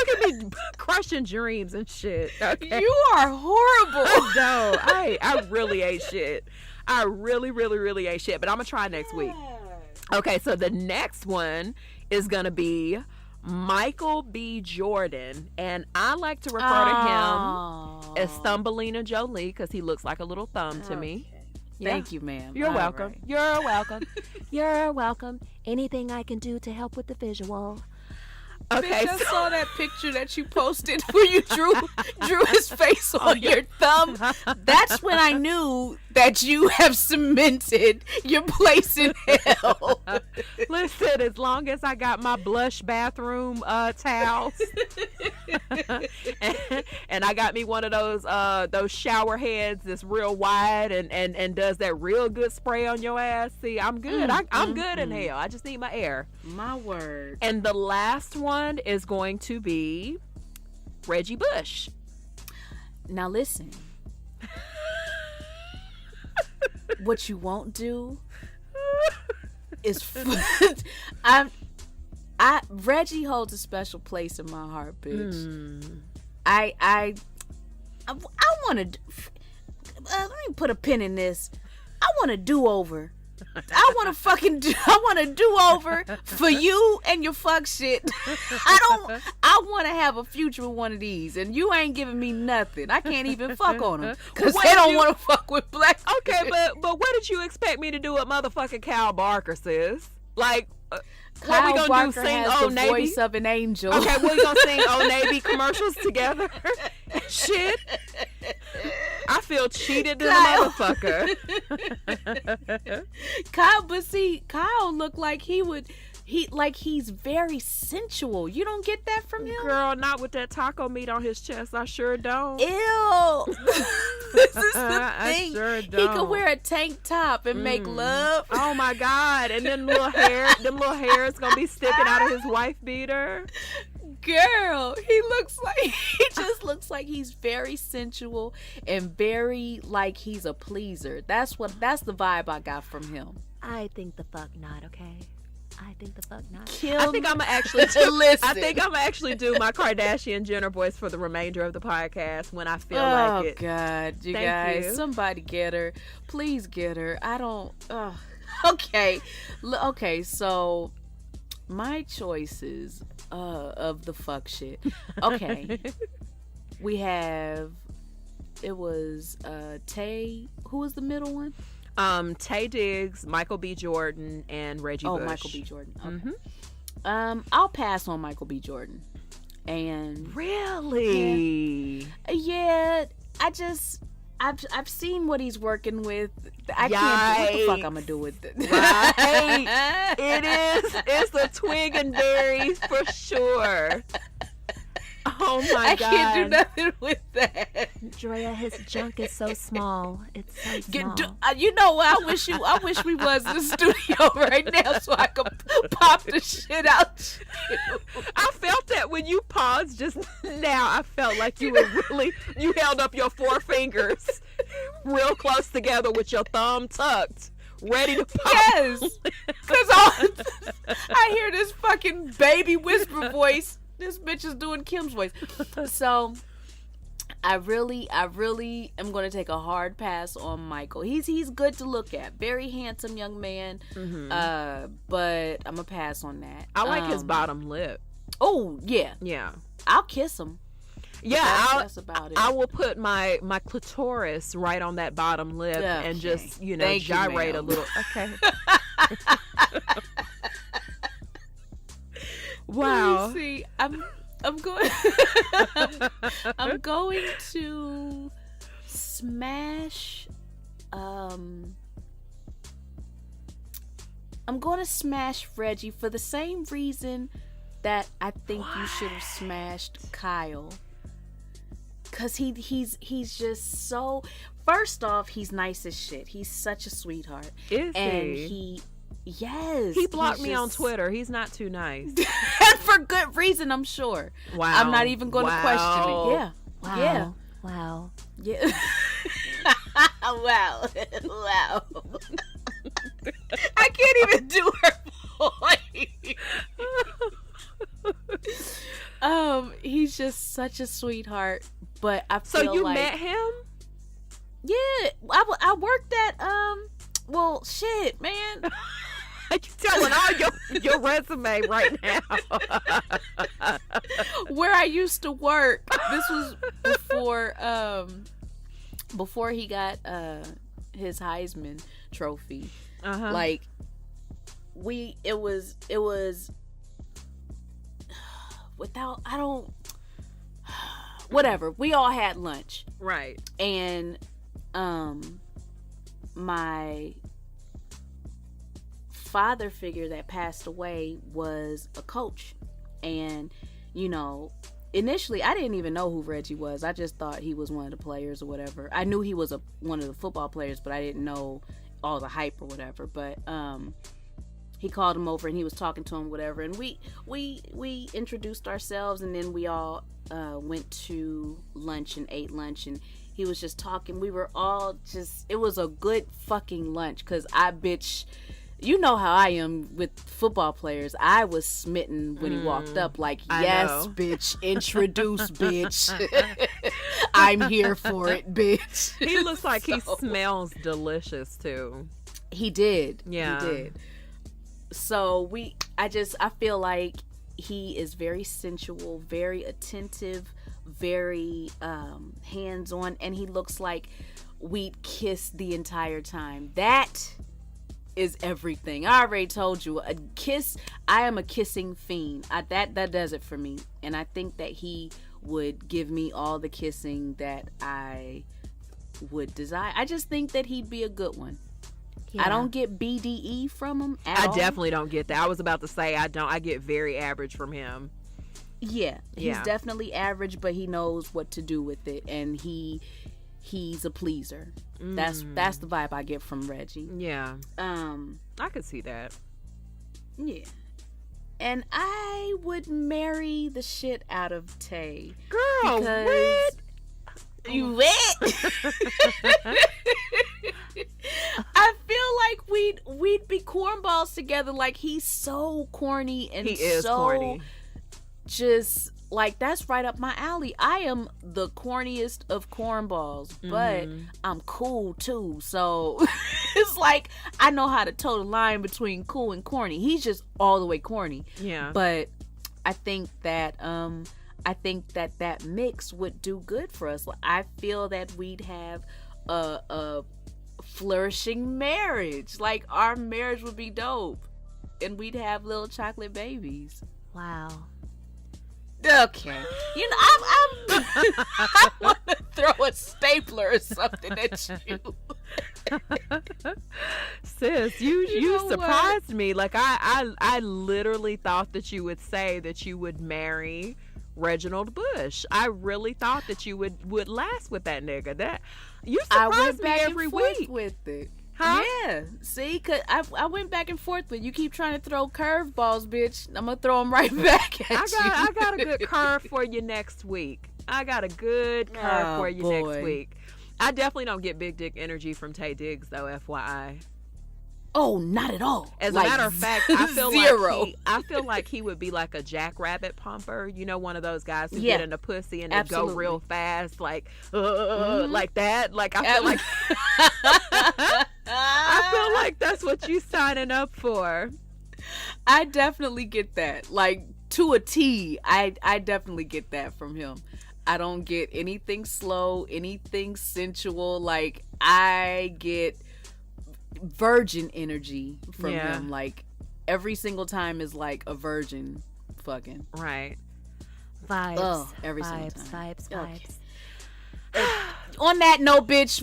at me crushing dreams and shit. Okay? You are horrible. No, I really ain't shit. I really, really, really ain't shit. But I'm gonna try next week. Okay, so the next one is gonna be Michael B. Jordan, and I like to refer to him as Thumbelina Jolie because he looks like a little thumb to me. Yeah. Thank you, ma'am. You're All welcome. right. You're welcome. You're welcome. Anything I can do to help with the visual. Okay, Bitch, I saw that picture that you posted where you drew his face on your thumb. That's when I knew that you have cemented your place in hell. Listen, as long as I got my blush bathroom towels, and I got me one of those shower heads that's real wide and does that real good spray on your ass. See, I'm good. I'm good in hell. I just need my air. My word. And the last one is going to be Reggie Bush. Now listen. What you won't do is Reggie holds a special place in my heart, bitch. I want to let me put a pin in this. I want a do-over. I want a do-over for you and your fuck shit. I want to have a future with one of these, and you ain't giving me nothing. I can't even fuck on them because they don't want to fuck with black. Okay, but what did you expect me to do with motherfucking Kyle Barker, sis? Like, what we gonna Barker do? Sing has Old the Navy? voice of an angel. Okay, we gonna sing Old Navy commercials together? Shit. I feel cheated to the motherfucker. Kyle looked like he's very sensual. You don't get that from him? Girl, not with that taco meat on his chest. I sure don't. Ew. This is the thing. I sure don't. He could wear a tank top and make love. Oh my God. And then them little hairs gonna be sticking out of his wife beater. Girl, he just looks like he's very sensual and very like he's a pleaser. That's the vibe I got from him. I think the fuck not, okay? I think the fuck not. I think I'm gonna actually do my Kardashian Jenner voice for the remainder of the podcast when I feel like it. Oh God, you Thank guys, you. somebody get her. Please get her. I don't. Okay. So my choices of the fuck shit. Okay, we have. It was Tay. Who was the middle one? Tay Diggs, Michael B. Jordan, and Reggie Bush. Oh, Michael B. Jordan. Okay. I'll pass on Michael B. Jordan. And really, yeah, I've seen what he's working with. I can't. What the fuck I'm gonna do with it? Right. It's the twig and berries for sure. Oh my God. I can't do nothing with that. Drea, his junk is so small. It's so small. You know what? I wish we was in the studio right now so I could pop the shit out. I felt that when you paused just now. I felt like you held up your four fingers real close together with your thumb tucked, ready to pop. Yes, because I hear this fucking baby whisper voice. This bitch is doing Kim's voice. So I really am going to take a hard pass on Michael. He's good to look at. Very handsome young man. But I'm going to pass on that. I like his bottom lip. Oh, yeah. Yeah. I'll kiss him. Yeah, that's about it. I will put my clitoris right on that bottom lip and just, gyrate a little. Okay. Wow. See, I'm going I'm going to smash I'm going to smash Reggie for the same reason that I think you should have smashed Kyle. Cause he's just so. First off, he's nice as shit. He's such a sweetheart. And yes, he blocked me on Twitter. He's not too nice, and for good reason, I'm sure. Wow, I'm not even going to question it. Yeah, wow, yeah, wow, yeah. Wow, wow. I can't even do her voice. He's just such a sweetheart. But I feel So you like, met him? yeah, I worked at well, shit, man. You telling all your resume right now. Where I used to work. This was before he got his Heisman trophy. Like it was without, I don't, whatever, we all had lunch, Right. and my father figure that passed away was a coach. And initially I didn't even know who Reggie was. I just thought he was one of the players or whatever. I knew he was one of the football players, but I didn't know all the hype or whatever. But he called him over and he was talking to him, whatever, and we introduced ourselves, and then we all went to lunch and ate lunch, and he was just talking. We were all just, it was a good fucking lunch, because you know how I am with football players. I was smitten when he walked up, like, yes, bitch, introduce, bitch. I'm here for it, bitch. He looks like he smells delicious too. He did. Yeah. He did. So I feel like he is very sensual, very attentive, very hands-on, and he looks like we'd kiss the entire time. That is everything. I already told you, a kiss. I am a kissing fiend. That does it for me, and I think that he would give me all the kissing that I would desire. I just think that he'd be a good one. Yeah. I don't get BDE from him at all. I definitely don't get that. I was about to say I don't. I get very average from him. Yeah, he's definitely average, but he knows what to do with it, and he's a pleaser. That's the vibe I get from Reggie. Yeah. I could see that. Yeah. And I would marry the shit out of Tay. Girl, what? You wet? I feel like we'd be cornballs together. Like, he's so corny, and he is so corny. Just like, that's right up my alley. I am the corniest of cornballs, but I'm cool too. So it's like, I know how to toe the line between cool and corny. He's just all the way corny. Yeah. But I think that that mix would do good for us. I feel that we'd have a flourishing marriage. Like, our marriage would be dope, and we'd have little chocolate babies. Wow. Okay. I want to throw a stapler or something at you. Sis, you surprised me. Like, I literally thought that you would say that you would marry Reginald Bush. I really thought that you would last with that nigga. That you surprised me every week with it. Huh? Yeah. See, cause I went back and forth with you. Keep trying to throw curveballs, bitch. I'm gonna throw them right back at you. I got a good curve for you next week. Next week. I definitely don't get big dick energy from Tay Diggs, though, FYI. Oh, not at all. As a matter of fact, I feel zero. I feel like he would be like a jackrabbit pumper. You know, one of those guys who get in a pussy and they go real fast, like like that. Like, I feel like I feel like that's what you signing up for. I definitely get that. Like, to a T. I definitely get that from him. I don't get anything slow, anything sensual. Like, I get virgin energy from him. Like, every single time is like a virgin fucking. Right. Vibes. Oh, every single time. Vibes. Okay. On that note, bitch,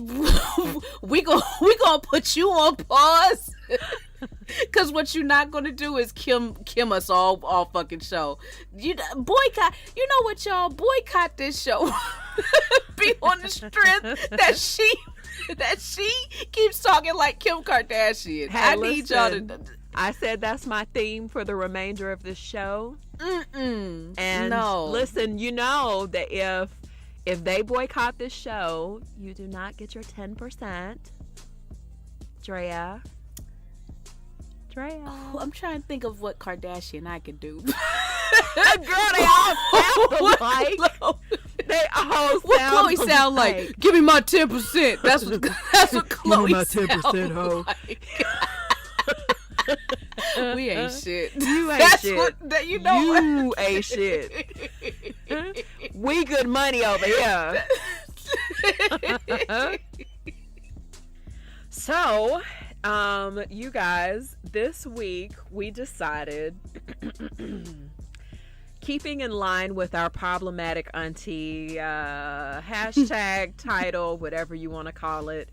we gonna put you on pause. Cause what you're not gonna do is Kim us all fucking show. You boycott. You know what, y'all? Boycott this show. Be on the strength that she keeps talking like Kim Kardashian. Hey, I need y'all to. I said that's my theme for the remainder of this show. And no. Listen, you know that if they boycott this show, you do not get your 10%. Drea. Oh, I'm trying to think of what Kardashian I could do. Girl, they all sound alike. They all What sound Chloe sound like? Give me my 10%. That's what Chloe my 10%, sound hoe. like. We ain't shit. You ain't That's shit. What, that, you know you what? ain't shit. We good money over here. So, you guys, this week we decided, keeping in line with our problematic auntie hashtag title, whatever you want to call it,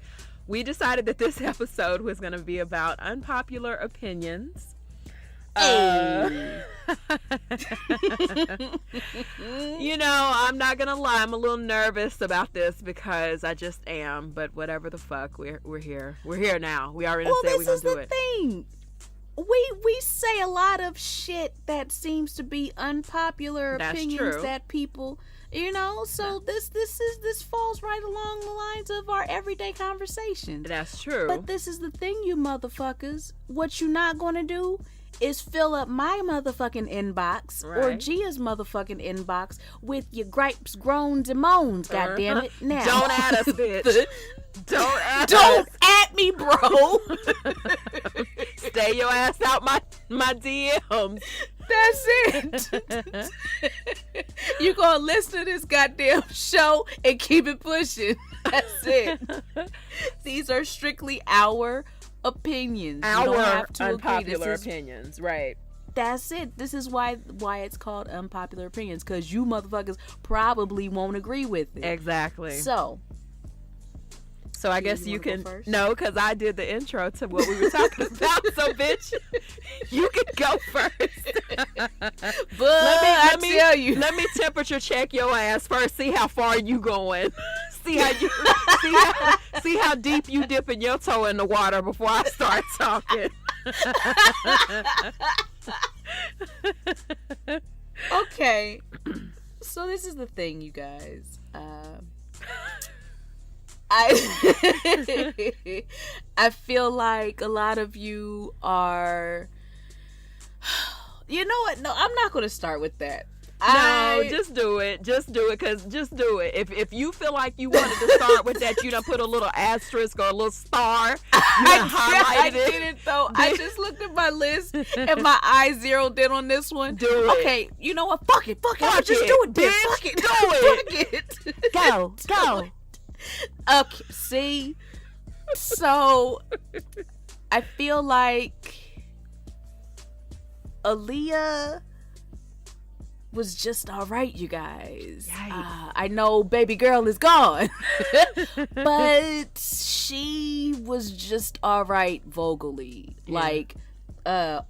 we decided that this episode was going to be about unpopular opinions. You know, I'm not gonna lie, I'm a little nervous about this because I just am, but whatever the fuck, we're here now. We already said we're gonna do it. This is the thing, we say a lot of shit that seems to be unpopular opinions that people, you know, so this falls right along the lines of our everyday conversations. That's true. But this is the thing, you motherfuckers, what you not gonna do is fill up my motherfucking inbox or Gia's motherfucking inbox with your gripes, groans, and moans. Goddamn it! Now, don't add us, bitch. Don't at me, bro. Stay your ass out my DMs. That's it. You gonna listen to this goddamn show and keep it pushing. That's it. These are strictly our opinions. Our unpopular opinions, right? That's it. This is why it's called unpopular opinions, because you motherfuckers probably won't agree with it. Exactly. So I guess you can no, because I did the intro to what we were talking about. So, bitch, you can go first. But let me temperature check your ass first. See how far you going. See how deep you dipping your toe in the water before I start talking. Okay, so this is the thing, you guys. I feel like a lot of you are. You know what? No, I'm not going to start with that. No, just do it. Just do it, because just do it. If you feel like you wanted to start with that, you done put a little asterisk or a little star. I didn't, though. I just looked at my list and my eyes zeroed in on this one. Do it. Okay, you know what? Fuck it. I'll just do it, bitch. Fuck it. Do it. Go. Okay, see? So, I feel like Aaliyah was just all right, you guys. I know baby girl is gone, but she was just all right vocally. Yeah. Like,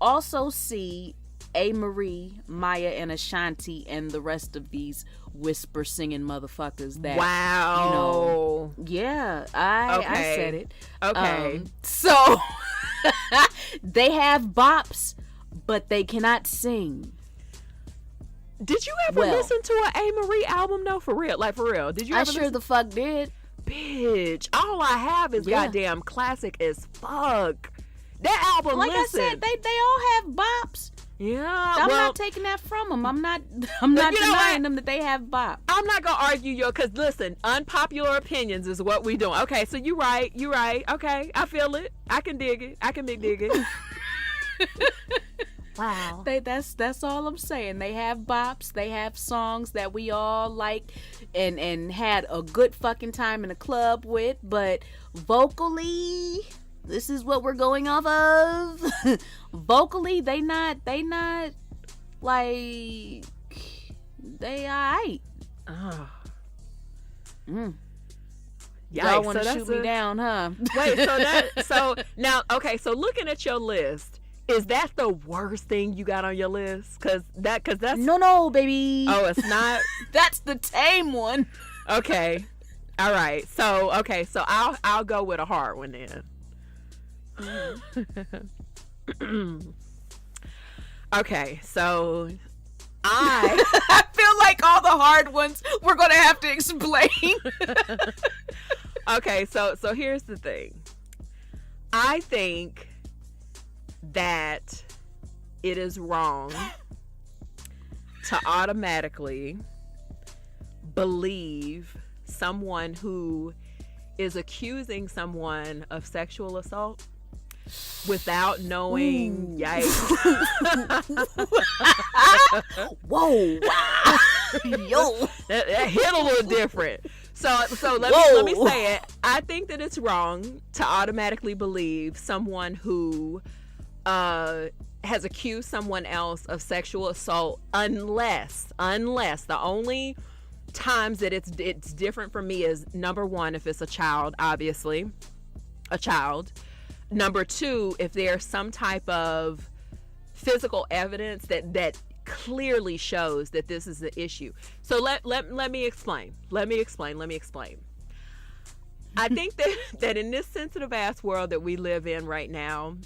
also see A. Marie, Maya, and Ashanti, and the rest of these whisper singing motherfuckers that, wow, you know, yeah, I said it. Okay. So they have bops, but they cannot sing. Did you ever listen to an A. Marie album though? For real? Like, for real? Did you ever listen? The fuck did. Bitch, all I have is goddamn classic as fuck. That album, like listen. I said, they all have bops. Yeah, I'm not taking that from them. I'm not denying them that they have bops. I'm not gonna argue, because listen, unpopular opinions is what we doing. Okay, so you right. Okay, I feel it. I can dig it. I can big dig it. Wow. That's all I'm saying. They have bops. They have songs that we all like and had a good fucking time in the club with. But vocally, this is what we're going off of. Vocally, they not like, they alright. Oh. Y'all want to shoot me down, huh? Wait, so now, okay, so looking at your list, is that the worst thing you got on your list? Cause that's no, baby. Oh, it's not. That's the tame one. Okay, all right. So I'll go with a hard one then. Okay, so I feel like all the hard ones we're gonna have to explain. Okay, so here's the thing. I think that it is wrong to automatically believe someone who is accusing someone of sexual assault without knowing. Ooh. Yikes. Whoa. Yo. That hit a little different. So let me say it. I think that it's wrong to automatically believe someone who has accused someone else of sexual assault unless the only times that it's different for me is, number one, if it's a child, obviously a child. Number two, if there's some type of physical evidence that clearly shows that this is the issue. So let me explain. Let me explain. I think that in this sensitive ass world that we live in right now,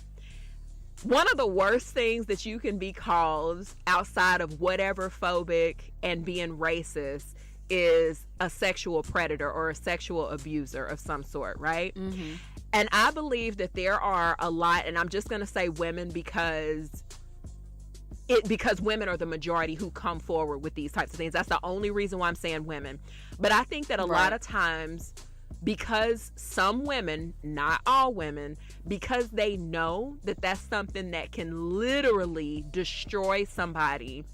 one of the worst things that you can be called outside of whatever phobic and being racist is a sexual predator or a sexual abuser of some sort, right? Mm-hmm. And I believe that there are a lot, and I'm just going to say women because women are the majority who come forward with these types of things. That's the only reason why I'm saying women. But I think that a lot of times, because some women, not all women, because they know that that's something that can literally destroy somebody,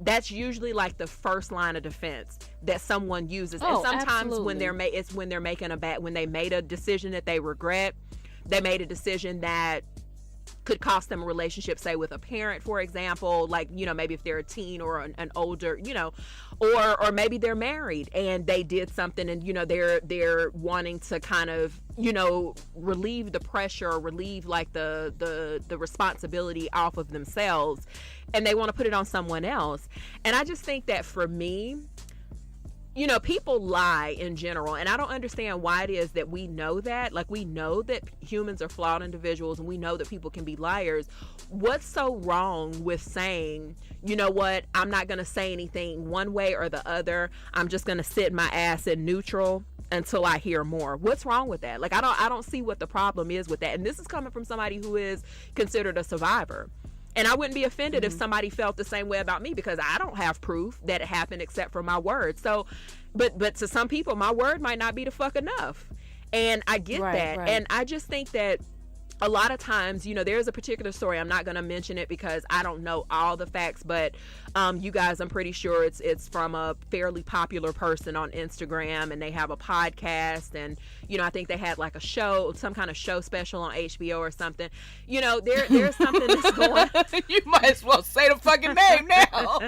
that's usually like the first line of defense that someone uses. And sometimes when they're when they made a decision that they regret, they made a decision that could cost them a relationship, say with a parent, for example, like, maybe if they're a teen or an older, or maybe they're married and they did something and, they're wanting to kind of, relieve the pressure or relieve like the responsibility off of themselves, and they want to put it on someone else. And I just think that for me, people lie in general, and I don't understand why it is that we know that. Like, we know that humans are flawed individuals, and we know that people can be liars. What's so wrong with saying, you know what, I'm not going to say anything one way or the other. I'm just going to sit my ass in neutral until I hear more. What's wrong with that? Like, I don't see what the problem is with that. And this is coming from somebody who is considered a survivor. And I wouldn't be offended if somebody felt the same way about me, because I don't have proof that it happened except for my word. So, but to some people, my word might not be the fuck enough. And I get that. Right. And I just think that a lot of times, there's a particular story. I'm not going to mention it because I don't know all the facts, but you guys, I'm pretty sure it's from a fairly popular person on Instagram, and they have a podcast, and I think they had like a show, some kind of show special on HBO or something. There's something that's going. You might as well say the fucking name now.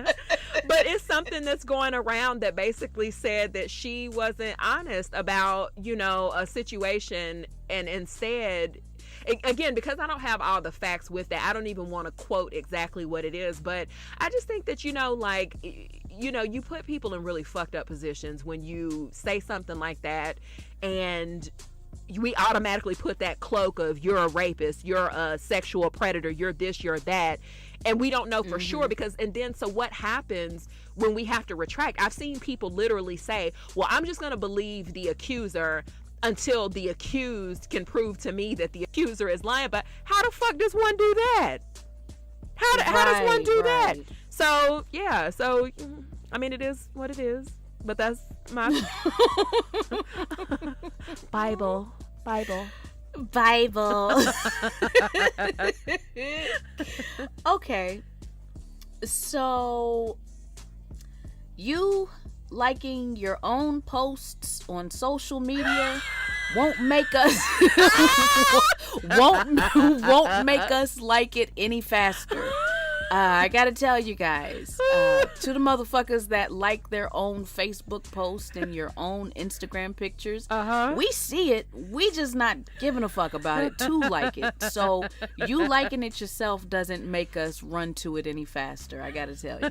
But it's something that's going around that basically said that she wasn't honest about a situation, and instead, again, because I don't have all the facts with that, I don't even want to quote exactly what it is, but I just think that, you put people in really fucked up positions when you say something like that, and we automatically put that cloak of you're a rapist, you're a sexual predator, you're this, you're that, and we don't know for sure, so what happens when we have to retract? I've seen people literally say, well, I'm just going to believe the accuser until the accused can prove to me that the accuser is lying. But how the fuck does one do that? How does one do that? So, yeah. So, I mean, it is what it is. But that's my Bible. Okay. So, you liking your own posts on social media won't make us won't make us like it any faster. I gotta tell you guys, to the motherfuckers that like their own Facebook post and your own Instagram pictures, we see it, we just not giving a fuck about it to like it. So you liking it yourself doesn't make us run to it any faster, I gotta tell you.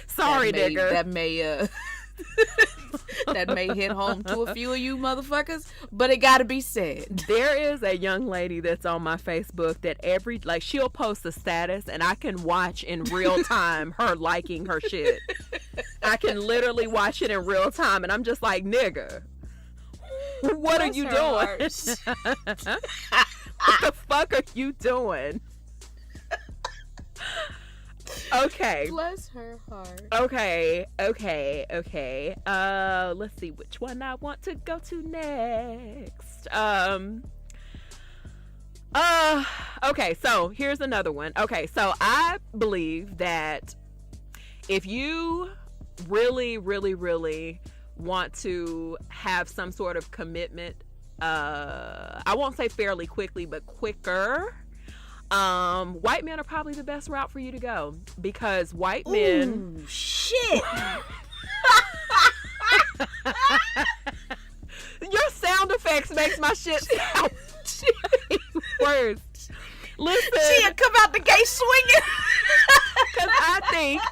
Sorry, nigga. That may hit home to a few of you motherfuckers, but it gotta be said. There is a young lady that's on my Facebook that she'll post a status and I can watch in real time her liking her shit. I can literally watch it in real time, and I'm just like, nigga, what are you doing? What the fuck are you doing? Okay. Bless her heart. Okay. Let's see which one I want to go to next. Okay, so here's another one. Okay, so I believe that if you really, really, really want to have some sort of commitment, I won't say fairly quickly, but quicker, white men are probably the best route for you to go, because white men... Ooh, shit! Your sound effects makes my shit sound worse. Listen, she'll come out the gate swinging. Because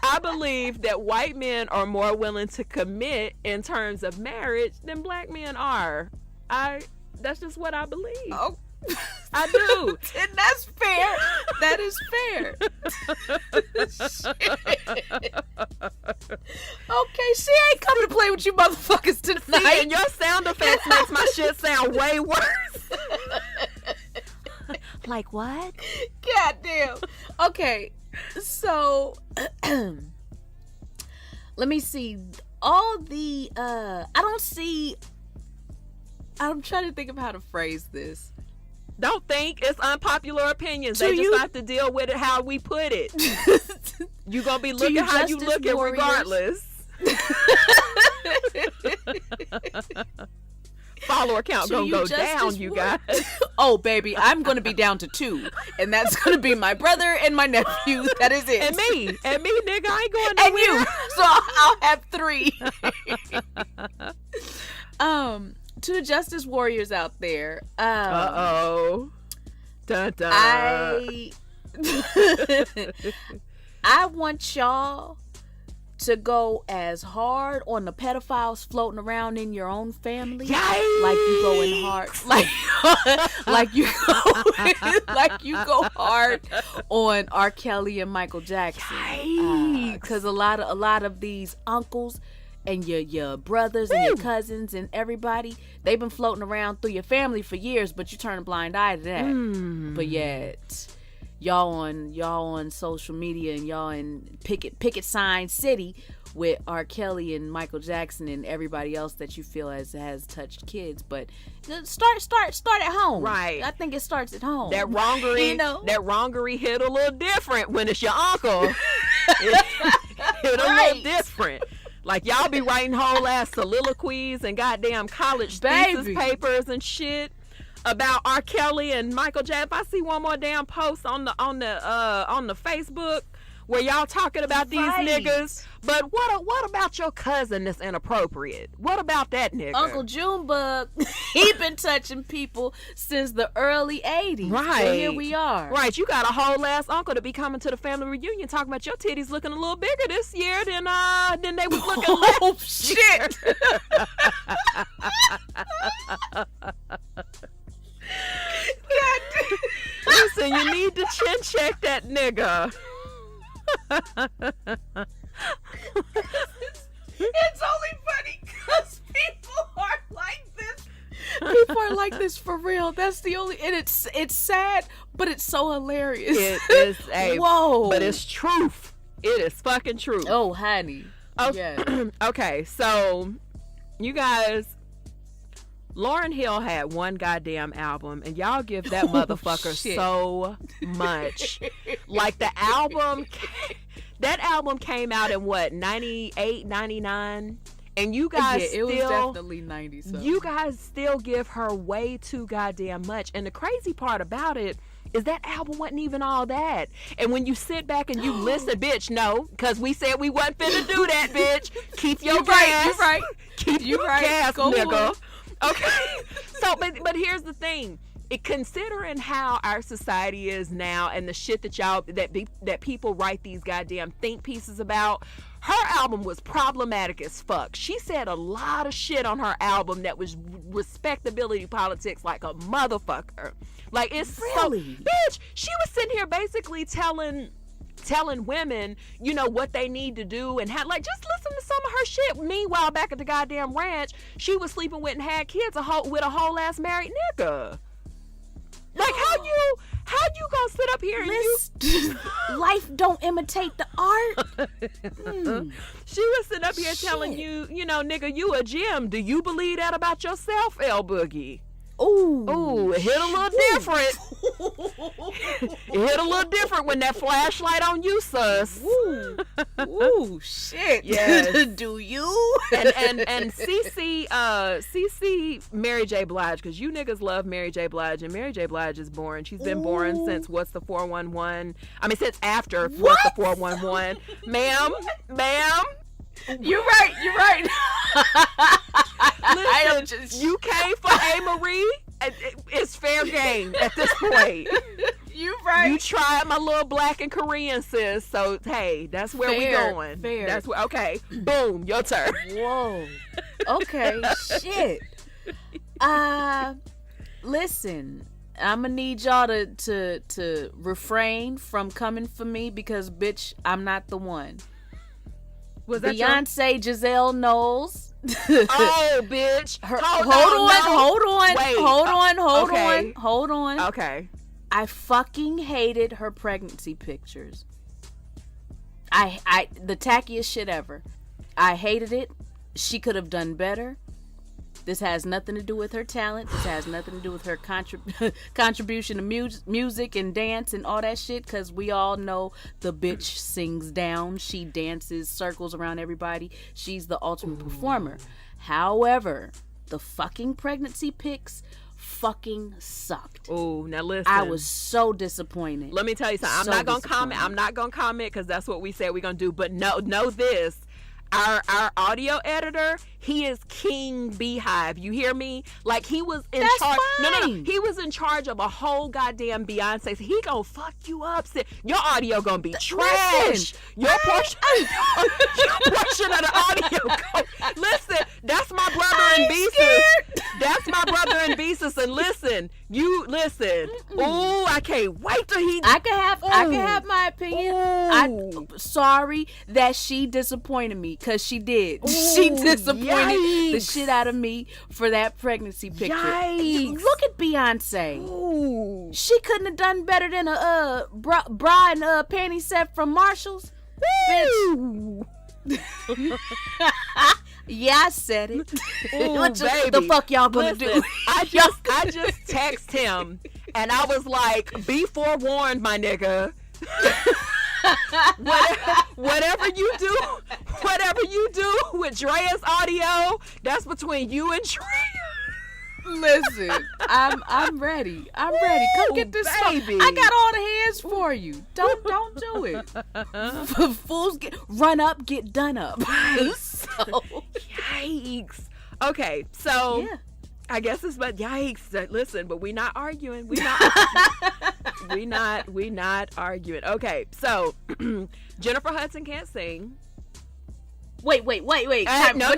I believe that white men are more willing to commit in terms of marriage than black men are. That's just what I believe. Oh, I do. And that's fair. That is fair. Okay, she ain't coming to play with you motherfuckers tonight. See, and your sound effects makes my shit sound way worse. Like what? Goddamn. Okay, so let me see. All the I'm trying to think of how to phrase this. Don't think it's unpopular opinions. Do they just you- have to deal with it how we put it. You gonna be Do looking you how you justice looking warriors? regardless. Follower count Do gonna you go justice down, you war- guys. Oh, baby, I'm gonna be down to 2, and that's gonna be my brother and my nephew. That is it. And me, nigga, I ain't going And nowhere. you. So I'll have 3. To the justice warriors out there. Uh-oh. Dun, dun. I want y'all to go as hard on the pedophiles floating around in your own family. Yikes. Like you going hard, like you go hard on R. Kelly and Michael Jackson. Because a lot of these uncles and your brothers and your cousins and everybody, they've been floating around through your family for years, but you turn a blind eye to that. But yet, y'all on social media and y'all in picket sign city with R. Kelly and Michael Jackson and everybody else that you feel has touched kids. But start at home. Right. I think it starts at home. That wrongery, that wrongery hit a little different when it's your uncle. It hit a little different. Like, y'all be writing whole ass soliloquies and goddamn college thesis papers and shit about R. Kelly and Michael Jackson. If I see one more damn post on the Facebook where y'all talking about these niggas, but what about your cousin that's inappropriate? What about that nigga? Uncle Junebug, he been touching people since the early 80s. Right. So here we are. Right, you got a whole ass uncle to be coming to the family reunion talking about your titties looking a little bigger this year than they was looking last year. Listen, you need to chin check that nigga. It's only funny because people are like this. People are like this for real. That's the only, and it's sad, but it's so hilarious. It is whoa, but it's truth. It is fucking truth. Oh, honey. Okay, Yeah. okay, so you guys, Lauryn Hill had one goddamn album, and y'all give that motherfucker so much. Like, the album, that album came out in what, 98, 99? And you guys it was definitely 90s. You guys still give her way too goddamn much. And the crazy part about it is that album wasn't even all that. And when you sit back and you listen, bitch, no, because we said we wasn't finna do that, bitch. Keep your gas. You're right. Keep your gas, Go nigga. on. Okay. So, but here's the thing. Considering how our society is now and the shit that people write these goddamn think pieces about, her album was problematic as fuck. She said a lot of shit on her album that was respectability politics like a motherfucker. Like, it's really? so, bitch, she was sitting here basically telling women, you know, what they need to do and how, like, just listen to some of her shit. Meanwhile, back at the goddamn ranch, she was sleeping with and had kids with a whole ass married nigga. Like, how you gonna sit up here and life don't imitate the art. She was sitting up here telling you, nigga, you a gem. Do you believe that about yourself, L Boogie? Ooh, it hit a little different. It hit a little different when that flashlight on you, sus. Ooh, shit. Yes. Do you? and CC Mary J. Blige, because you niggas love Mary J. Blige, and Mary J. Blige is boring. She's been boring since What's the 411? I mean, since after What's the 411? Ma'am. You're right. Listen, you came for A. Marie. It's fair game at this point. You right. You tried my little black and Korean, sis. So hey, that's where we going. Fair. That's where. Okay, boom, your turn. Whoa. Okay. Shit. Listen. I'm gonna need y'all to refrain from coming for me because, bitch, I'm not the one. Was that Beyonce, Giselle Knowles. Oh, bitch. Hold on. Okay. I fucking hated her pregnancy pictures. I the tackiest shit ever. I hated it. She could have done better. This has nothing to do with her talent. This has nothing to do with her contribution to music and dance and all that shit, because we all know the bitch sings down. She dances circles around everybody. She's the ultimate performer. However, the fucking pregnancy pics fucking sucked. Oh, now listen. I was so disappointed. Let me tell you something. I'm not gonna comment because that's what we said we're gonna do. But know this. Our audio editor, he is King Beehive. You hear me? Like, he was in charge. Fine. No. He was in charge of a whole goddamn Beyonce. So he gonna fuck you up. Your audio gonna be trash. Listen, your portion of the audio. Listen, that's my brother in Beezus. That's my brother in Beezus. And listen. Ooh, I can't wait till he. I can have my opinion. I'm sorry that she disappointed me, because she did. Ooh, she disappointed the yikes. shit out of me for that pregnancy picture. Yikes. Look at Beyonce. Ooh. She couldn't have done better than a bra and a panty set from Marshall's. Bitch. Yeah, I said it. Ooh, What baby. the fuck y'all gonna Listen, do? I just text him and I was like, be forewarned, my nigga. whatever you do with Drea's audio, that's between you and Drea. Listen, I'm ready. Come get this baby. I got all the hands for you. Don't do it. Fools run up, get done up. Yikes. Okay, so Yeah. I guess it's but yikes. Listen, but we not arguing. We not arguing. Okay, so Jennifer Hudson can't sing. Wait. No.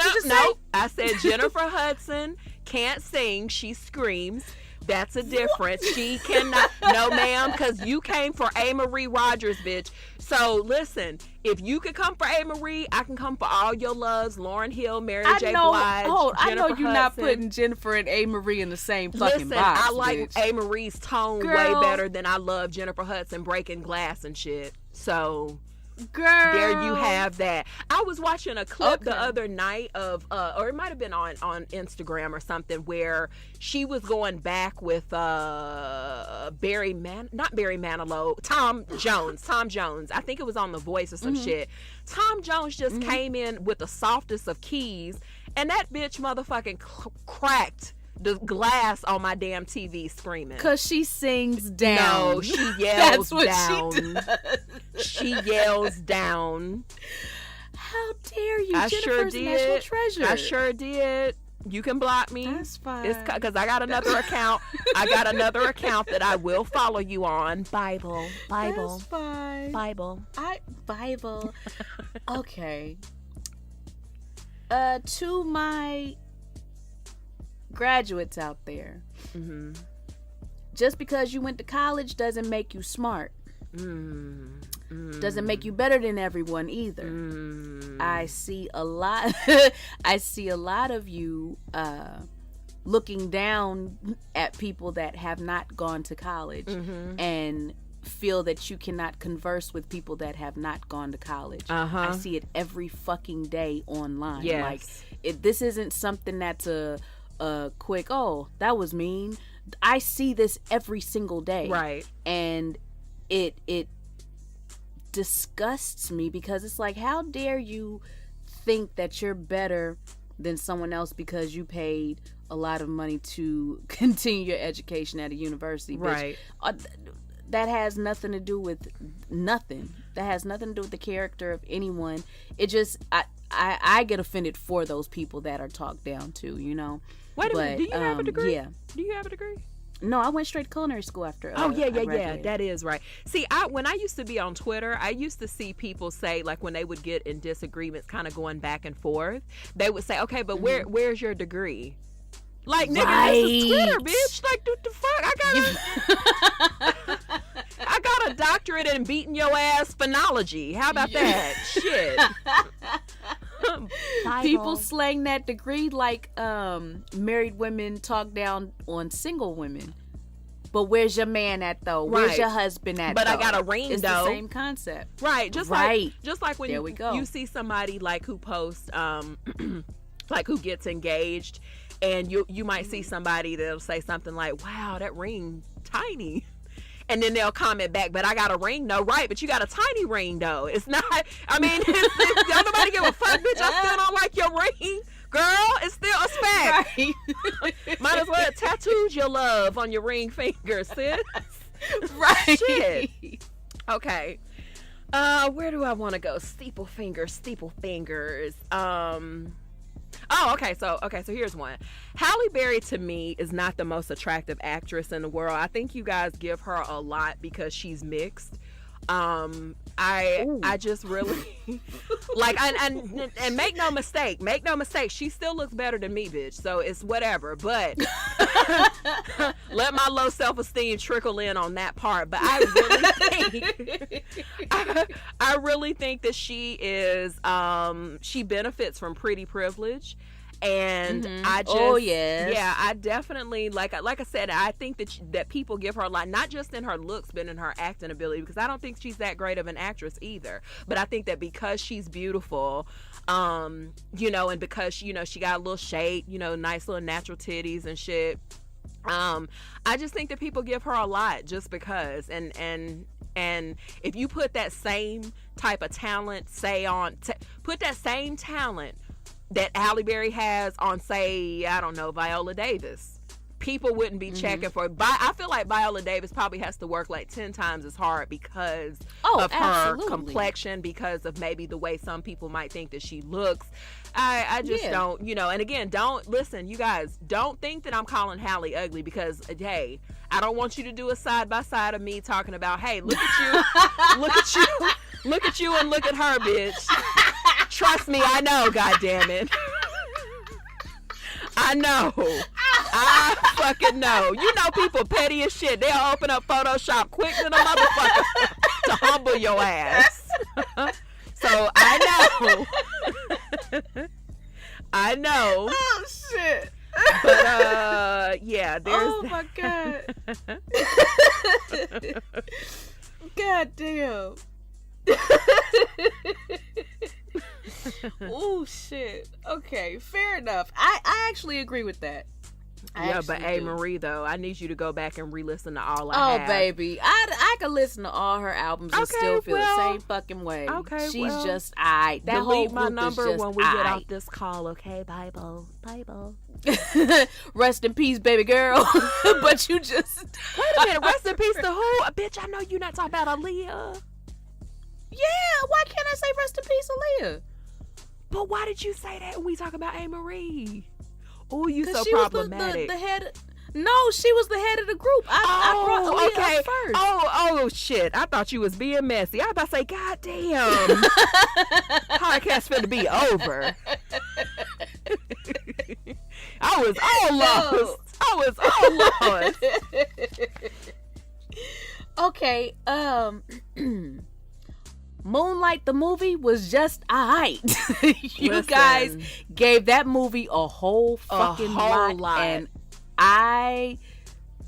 I said Jennifer Hudson can't sing. She screams. That's a difference. She cannot. No, ma'am, because you came for A. Marie Rogers, bitch. So listen, if you could come for A. Marie, I can come for all your loves. Lauryn Hill, Mary J. Blige. I know you're not Hudson. putting Jennifer and A. Marie in the same fucking Listen, box. I like bitch. A. Marie's tone Girl. way better than I love Jennifer Hudson breaking glass and shit. So Girl, there you have that. I was watching a clip the Okay. other night of, or it might have been on Instagram or something, where she was going back with not Barry Manilow, Tom Jones. I think it was on The Voice or some shit. Tom Jones just came in with the softest of keys, and that bitch motherfucking cracked the glass on my damn TV screaming. Cause she sings down. No, she yells That's what down. she does. She yells down. How dare you? I Jennifer's sure a did. national treasure. I sure did. You can block me. That's fine. It's because I got another account. I got another account that I will follow you on. Bible. That's fine. Bible. Bible. Okay. To my graduates out there, just because you went to college doesn't make you smart. Doesn't make you better than everyone either. I see a lot. I see a lot of you looking down at people that have not gone to college and feel that you cannot converse with people that have not gone to college. I see it every fucking day online. Yes. Like, this isn't something that's a quick, oh, that was mean. I see this every single day. Right. And it disgusts me, because it's like, how dare you think that you're better than someone else because you paid a lot of money to continue your education at a university. Right. That has nothing to do with nothing. That has nothing to do with the character of anyone. It just, I get offended for those people that are talked down to, you know. Wait a minute, do you have a degree? Yeah. Do you have a degree? No, I went straight to culinary school after. Yeah. That is right. See, when I used to be on Twitter, I used to see people say, like, when they would get in disagreements, kind of going back and forth, they would say, okay, but where's your degree? Like, nigga, this is Twitter, bitch. Like, what the fuck? I got a doctorate in beating your ass phonology. How about that? Shit. People slang that degree like married women talk down on single women. But where's your man at, though? Where's your husband at, but though? I got a ring, it's though. It's the same concept. Right. Just like when you see somebody, like, who posts, like, who gets engaged, and you might see somebody that'll say something like, wow, that ring tiny. And then they'll comment back, but I got a ring, though. Right, but you got a tiny ring, though. It's not, I mean, don't nobody give a fuck, bitch. I still don't like your ring. Girl, it's still a spec. Right. Might as well have tattooed your love on your ring finger, sis. Right. Shit. Okay. Where do I want to go? Steeple fingers. Oh, okay. So here's one. Halle Berry, to me, is not the most attractive actress in the world. I think you guys give her a lot because she's mixed. I just really like, and make no mistake, she still looks better than me, bitch. So it's whatever. But let my low self-esteem trickle in on that part. But I really think that she is she benefits from pretty privilege. And I definitely like I said, I think that people give her a lot, not just in her looks but in her acting ability, because I don't think she's that great of an actress either. But I think that because she's beautiful, you know, and because she got a little shape, you know, nice little natural titties and shit, I just think that people give her a lot just because. And if you put that same type of talent, put that same talent that Halle Berry has on, say, I don't know, Viola Davis, people wouldn't be checking for it. I feel like Viola Davis probably has to work like 10 times as hard because of her complexion, because of maybe the way some people might think that she looks. I just don't, you know, and again, don't listen, you guys, don't think that I'm calling Halle ugly, because, hey, I don't want you to do a side-by-side of me talking about, hey, look at you, look at you and look at her, bitch. Trust me, I know, goddammit. I know. I fucking know. You know people petty as shit. They'll open up Photoshop quick than a motherfucker to humble your ass. So I know. I know. Oh, shit. But, yeah, there's... Oh, my God. God damn. Oh, shit. Okay, fair enough. I actually agree with that. But Marie, though, I need you to go back and re-listen to all I have. Oh, baby. I could listen to all her albums and still feel the same fucking way. Okay, she's just aight. That delete whole my group number is just when we get off this call, okay? Bible. Rest in peace, baby girl. But you just... Wait a minute, rest in peace to who? Bitch, I know you're not talking about Aaliyah. Yeah, why can't I say rest in peace, Aaliyah? But why did you say that when we talk about A. Marie? Oh, you so she problematic. Was the head. No, she was the head of the group. I brought Aaliyah up first. Oh, shit. I thought you was being messy. I was about to say, God damn. Podcast finna be over. I was all lost. Okay, Moonlight the movie was just alright. You guys gave that movie a whole lot. And I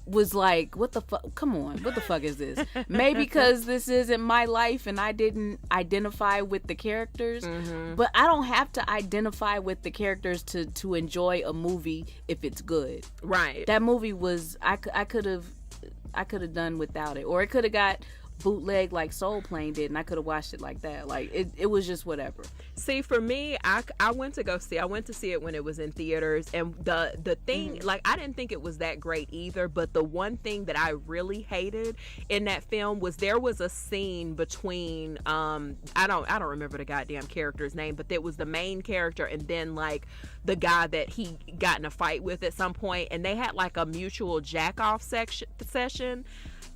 was like, what the fuck? Come on, what the fuck is this? Maybe because this isn't my life and I didn't identify with the characters, but I don't have to identify with the characters to enjoy a movie if it's good. Right. That movie was, I could have done without it, or it could have got bootleg like Soul Plane did, and I could have watched it like that. Like it was just whatever. See, for me, I went to see it when it was in theaters, and the thing, like, I didn't think it was that great either, but the one thing that I really hated in that film was there was a scene between I don't remember the goddamn character's name, but it was the main character and then like the guy that he got in a fight with at some point, and they had like a mutual jack off session.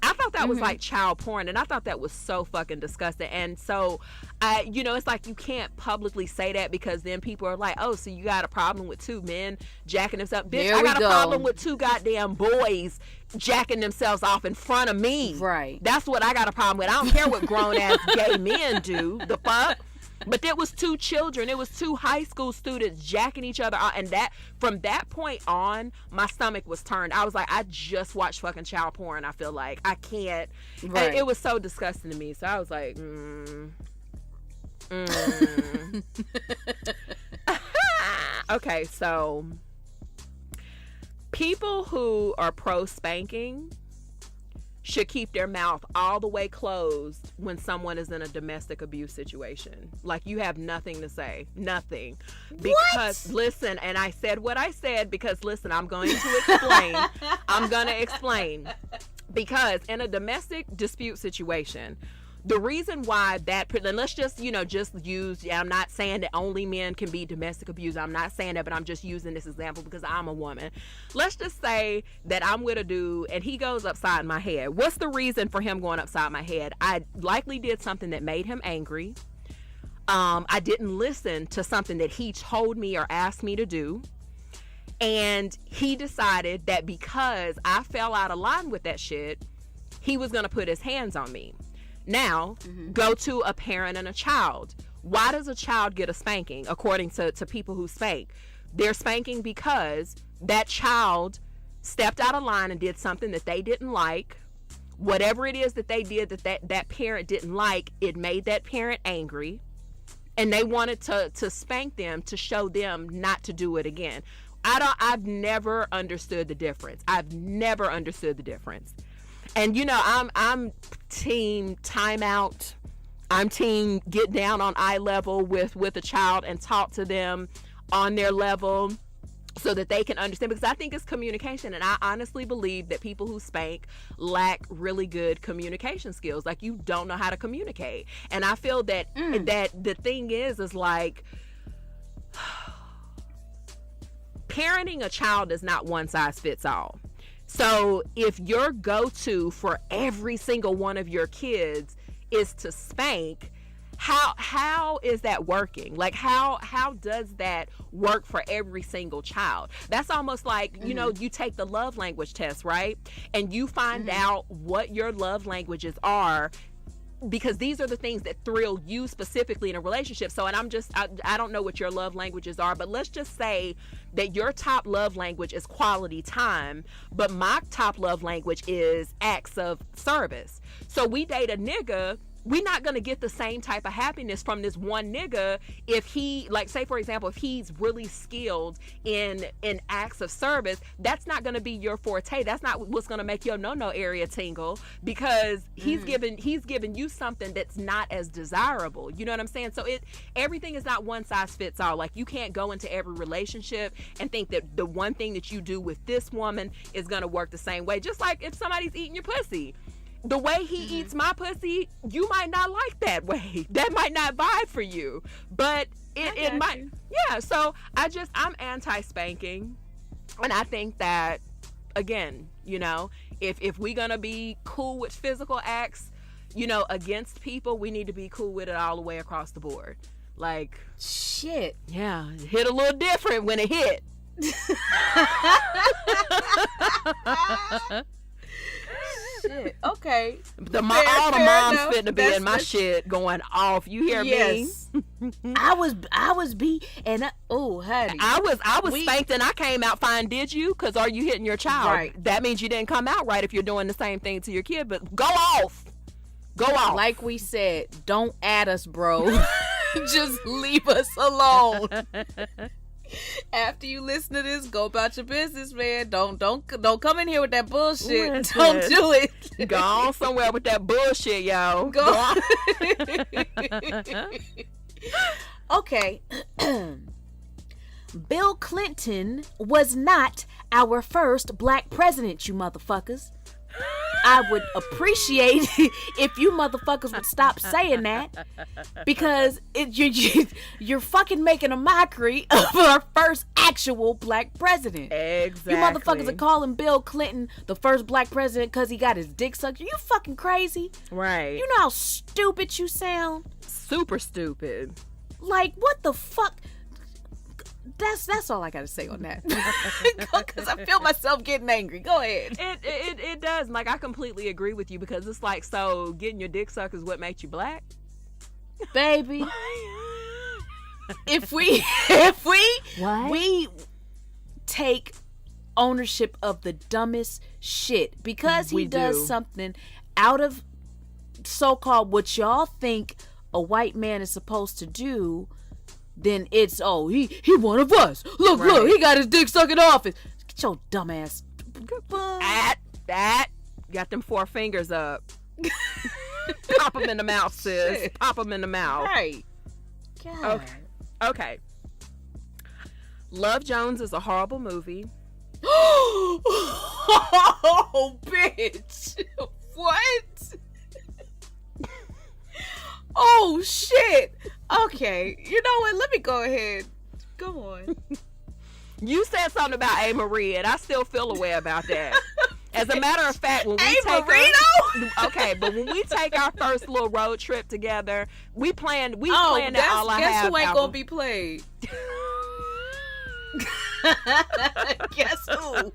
I thought that was like child porn, and I thought that was so fucking disgusting. And so, it's like you can't publicly say that because then people are like, oh, so you got a problem with two men jacking themselves? Bitch, I got a problem with two goddamn boys jacking themselves off in front of me. Right. That's what I got a problem with. I don't care what grown-ass gay men do. The fuck? But there was two children. It was two high school students jacking each other out. And that, from that point on, my stomach was turned. I was like, I just watched fucking child porn. I feel like I can't. Right. And it was so disgusting to me. So I was like, Okay, so people who are pro spanking should keep their mouth all the way closed when someone is in a domestic abuse situation. Like, you have nothing to say. Nothing. Because, listen, and I said what I said because, listen, I'm going to explain. I'm going to explain. Because in a domestic dispute situation, the reason why that, and let's just use, I'm not saying that only men can be domestic abused. I'm not saying that, but I'm just using this example because I'm a woman. Let's just say that I'm with a dude and he goes upside my head. What's the reason for him going upside my head? I likely did something that made him angry. I didn't listen to something that he told me or asked me to do. And he decided that because I fell out of line with that shit, he was going to put his hands on me. Now, go to a parent and a child. Why does a child get a spanking, according to people who spank? They're spanking because that child stepped out of line and did something that they didn't like. Whatever it is that they did that parent didn't like, it made that parent angry. And they wanted to spank them to show them not to do it again. I've never understood the difference. I've never understood the difference. And I'm team timeout. I'm team get down on eye level with a child and talk to them on their level so that they can understand, because I think it's communication, and I honestly believe that people who spank lack really good communication skills. Like, you don't know how to communicate. And I feel that that the thing is like, parenting a child is not one size fits all. So if your go-to for every single one of your kids is to spank, how is that working? Like, how does that work for every single child? That's almost like, you take the love language test, right? And you find out what your love languages are, because these are the things that thrill you specifically in a relationship. So, and I don't know what your love languages are, but let's just say that your top love language is quality time, but my top love language is acts of service. So we date a nigga, we're not going to get the same type of happiness from this one nigga if he, like, say for example, if he's really skilled in acts of service. That's not going to be your forte. That's not what's going to make your no area tingle, because he's giving you something that's not as desirable. You know what I'm saying? So everything is not one size fits all. Like, you can't go into every relationship and think that the one thing that you do with this woman is going to work the same way. Just like if somebody's eating your pussy, the way he eats my pussy, you might not like that way. That might not vibe for you, but it might. You. Yeah. So I'm anti-spanking, and I think that, again, if we're gonna be cool with physical acts, against people, we need to be cool with it all the way across the board. Like, shit. Yeah, it hit a little different when it hit. Shit. Okay. All the moms enough. finna be in my shit going off. You hear me? I was beat and honey. I was spanked and I came out fine. Did you? Because are you hitting your child? Right. That means you didn't come out right if you're doing the same thing to your kid. But go off. Go off. Like we said, don't add us, bro. Just leave us alone. After you listen to this, go about your business, man. Don't come in here with that bullshit. Listen. Don't do it. Go on somewhere with that bullshit, yo. Go on. Okay. Bill Clinton was not our first black president, you motherfuckers. I would appreciate if you motherfuckers would stop saying that, because you're fucking making a mockery of our first actual black president. Exactly. You motherfuckers are calling Bill Clinton the first black president because he got his dick sucked. Are you fucking crazy? Right. You know how stupid you sound? Super stupid. Like, what the fuck? That's all I gotta say on that. Because I feel myself getting angry. Go ahead. It does. Like, I completely agree with you, because it's like, so getting your dick sucked is what makes you black, baby. if we take ownership of the dumbest shit because he does something out of so-called what y'all think a white man is supposed to do, then it's, he one of us. Look, he got his dick stuck in office. Get your dumb ass. That got them 4 fingers up. Pop them in the mouth, sis. Shit. Pop them in the mouth. Right. God. Okay. Love Jones is a horrible movie. Oh, bitch. What? Oh, shit. Okay. You know what? Let me go ahead. Go on. You said something about A. Marie, and I still feel a way about that. As a matter of fact, when we but when we take our first little road trip together, we planned that all I have. Guess who ain't gonna be played? Guess who?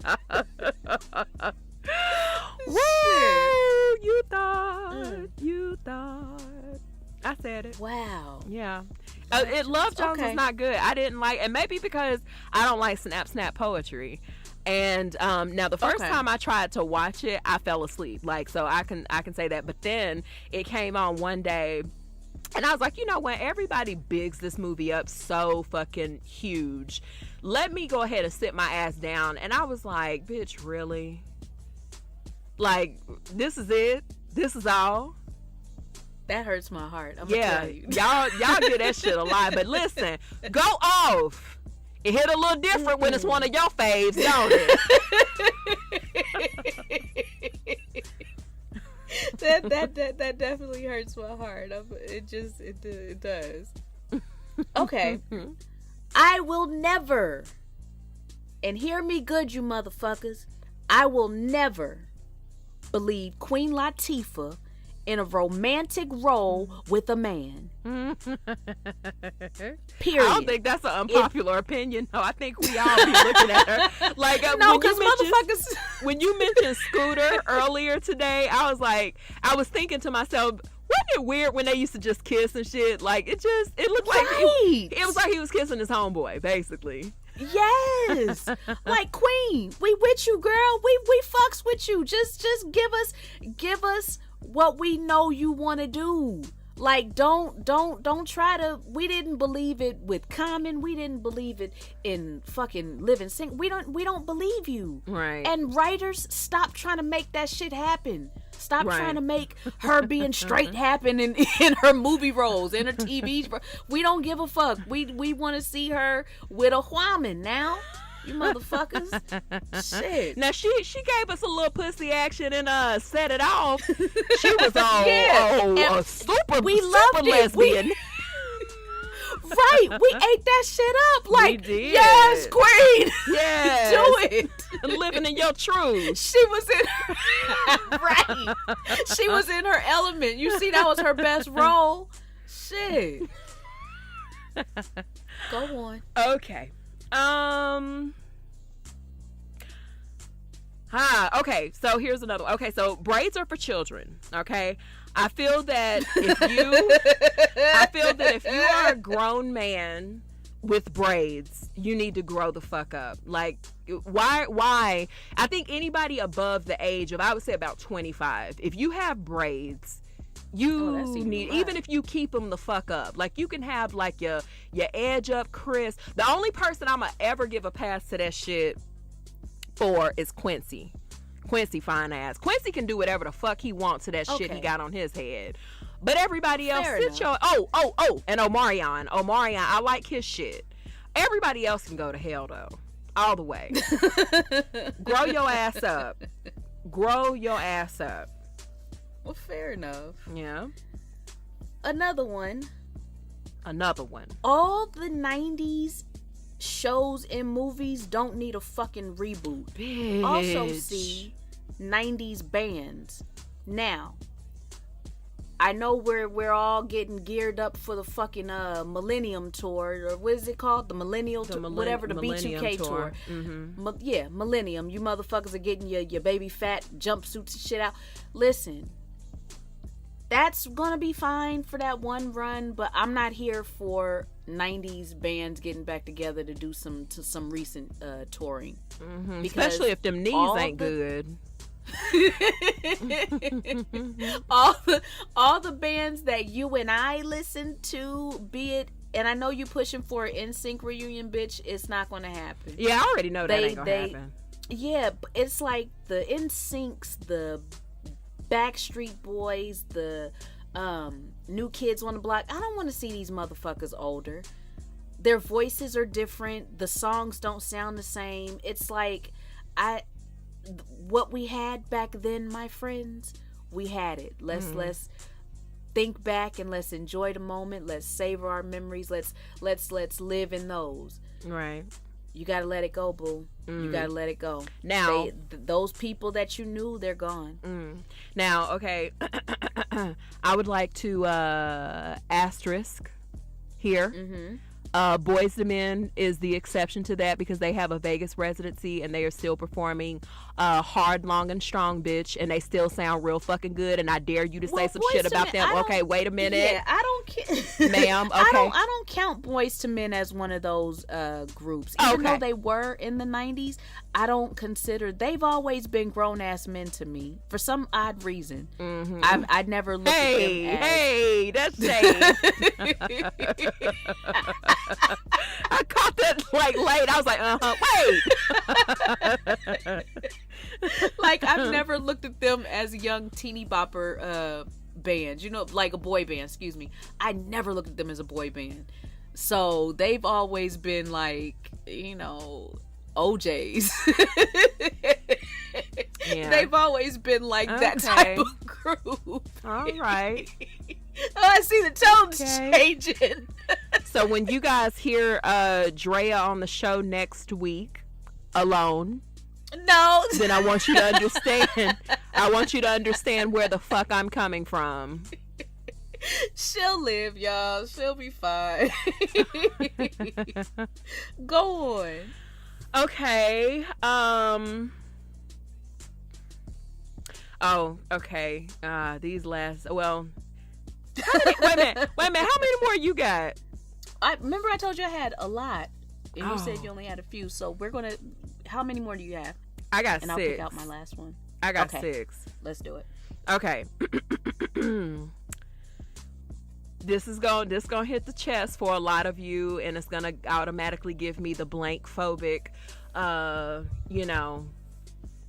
Woo! You thought. I said it. Wow. Yeah. Love Jones is not good. I didn't like, and maybe because I don't like snap poetry. And now the first time I tried to watch it, I fell asleep. Like, so I can say that. But then it came on one day, and I was like, you know what? Everybody bigs this movie up so fucking huge. Let me go ahead and sit my ass down. And I was like, bitch, really? Like, this is it? This is all? That hurts my heart. I'm gonna tell you. Y'all do that shit a lot. But listen, go off. It hit a little different when it's one of your faves, don't it? that definitely hurts my heart. It does. Okay. I will never, and hear me good, you motherfuckers, I will never believe Queen Latifah in a romantic role with a man. Period. I don't think that's an unpopular opinion. No, I think we all be looking at her. Like, no, because motherfuckers. When you mentioned Scooter earlier today, I was thinking to myself, wasn't it weird when they used to just kiss and shit? Like, it looked like it was like he was kissing his homeboy, basically. Yes. Like, Queen, we with you, girl. We fucks with you. Just give us what we know you want to do. Like, don't try to. We didn't believe it with Common. We didn't believe it in fucking Living Single. We don't believe you. Right. And writers, stop trying to make that shit happen. Stop trying to make her being straight happen in her movie roles, in her TV. We don't give a fuck. We want to see her with a woman now. You motherfuckers. Shit. Now she gave us a little pussy action and set it off. She was a super lesbian. Right, we ate that shit up. Like, we did. Yes, Queen. Yes. Do it. Living in your truth. She was in her right. She was in her element. You see, that was her best role. Shit. Go on. Okay. Okay, so here's another one. Okay, so braids are for children. Okay, I feel that if you are a grown man with braids, you need to grow the fuck up. Like, why? I think anybody above the age of, I would say, about 25, if you have braids, you need, even if you keep them the fuck up, like, you can have like your edge up crisp. The only person I'ma ever give a pass to that shit for is Quincy fine ass. Quincy can do whatever the fuck he wants to that shit he got on his head. But everybody else, and Omarion, I like his shit. Everybody else can go to hell though, all the way. Grow your ass up. Well, fair enough. Yeah. Another one. All the 90s shows and movies don't need a fucking reboot. Bitch. Also see 90s bands. Now, I know we're all getting geared up for the fucking Millennium Tour, or what is it called? The Millennial Tour, whatever, the B2K Tour. Mm-hmm. Yeah, Millennium. You motherfuckers are getting your baby fat jumpsuits and shit out. Listen, that's gonna be fine for that one run, but I'm not here for 90s bands getting back together to do some recent touring. Mm-hmm. Especially if them knees ain't good. all the bands that you and I listen to, be it, and I know you pushing for an NSYNC reunion, bitch, it's not gonna happen. Yeah, I already know that ain't gonna happen. Yeah, it's like the NSYNCs, the Backstreet Boys, the New Kids on the Block. I don't want to see these motherfuckers older. Their voices are different. The songs don't sound the same. It's like, what we had back then, my friends, we had it. Let's think back and let's enjoy the moment. Let's savor our memories. Let's live in those. Right. You gotta let it go, boo. You gotta let it go. Now, those people that you knew, they're gone. Now, okay, I would like to asterisk here. Boyz II Men is the exception to that because they have a Vegas residency and they are still performing Hard, Long, and Strong, bitch, and they still sound real fucking good, and I dare you to say some shit about them. Okay, wait a minute. Yeah, I don't care. Ma'am, okay. I don't count Boyz II Men as one of those groups. Even though they were in the 90s, I don't consider, they've always been grown-ass men to me for some odd reason. I'd never looked at them as... Hey, that's shade. I caught that like late. I was like, wait. Like, I've never looked at them as a young teeny bopper band, you know, like a boy band, excuse me. I never looked at them as a boy band. So they've always been like, you know, OJs. Yeah. They've always been like that type of group. All right. Oh, I see the tones changing. So when you guys hear Drea on the show next week alone, no, then I want you to understand. I want you to understand where the fuck I'm coming from. She'll live, y'all. She'll be fine. Go on. Okay. Oh, okay. These last. Well. Wait a minute. How many more you got? I remember I told you I had a lot, and you said you only had a few. So we're gonna. How many more do you have? I got 6. And I'll pick out my last one. I got 6. Let's do it. Okay. This gonna hit the chest for a lot of you, and it's gonna automatically give me the blank phobic,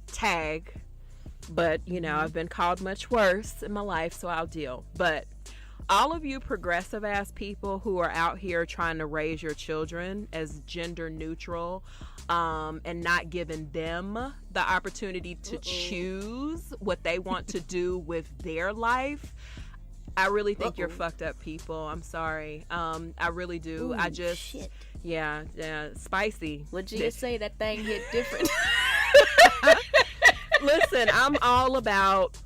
tag. But I've been called much worse in my life, so I'll deal. But all of you progressive ass people who are out here trying to raise your children as gender neutral, and not giving them the opportunity to choose what they want to do with their life, I really think you're fucked up people. I'm sorry. I really do. Ooh, I just, shit. Yeah, spicy. What'd you say? That thing hit different. Listen, I'm all about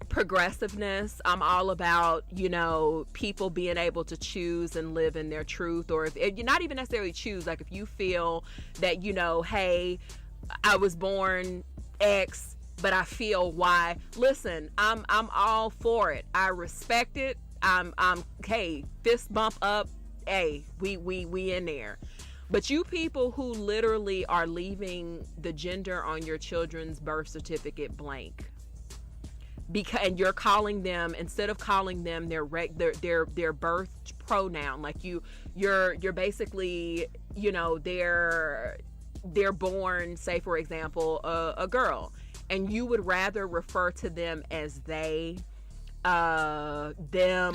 progressiveness. I'm all about, people being able to choose and live in their truth, or if you're not even necessarily choose, like if you feel that, hey, I was born X, but I feel Y. Listen, I'm all for it. I respect it. I'm hey, fist bump up. Hey, we in there. But you people who literally are leaving the gender on your children's birth certificate blank, because and you're calling them, instead of calling them their birth pronoun, like you're basically, you know, they're born, say for example, a girl, and you would rather refer to them as they, them,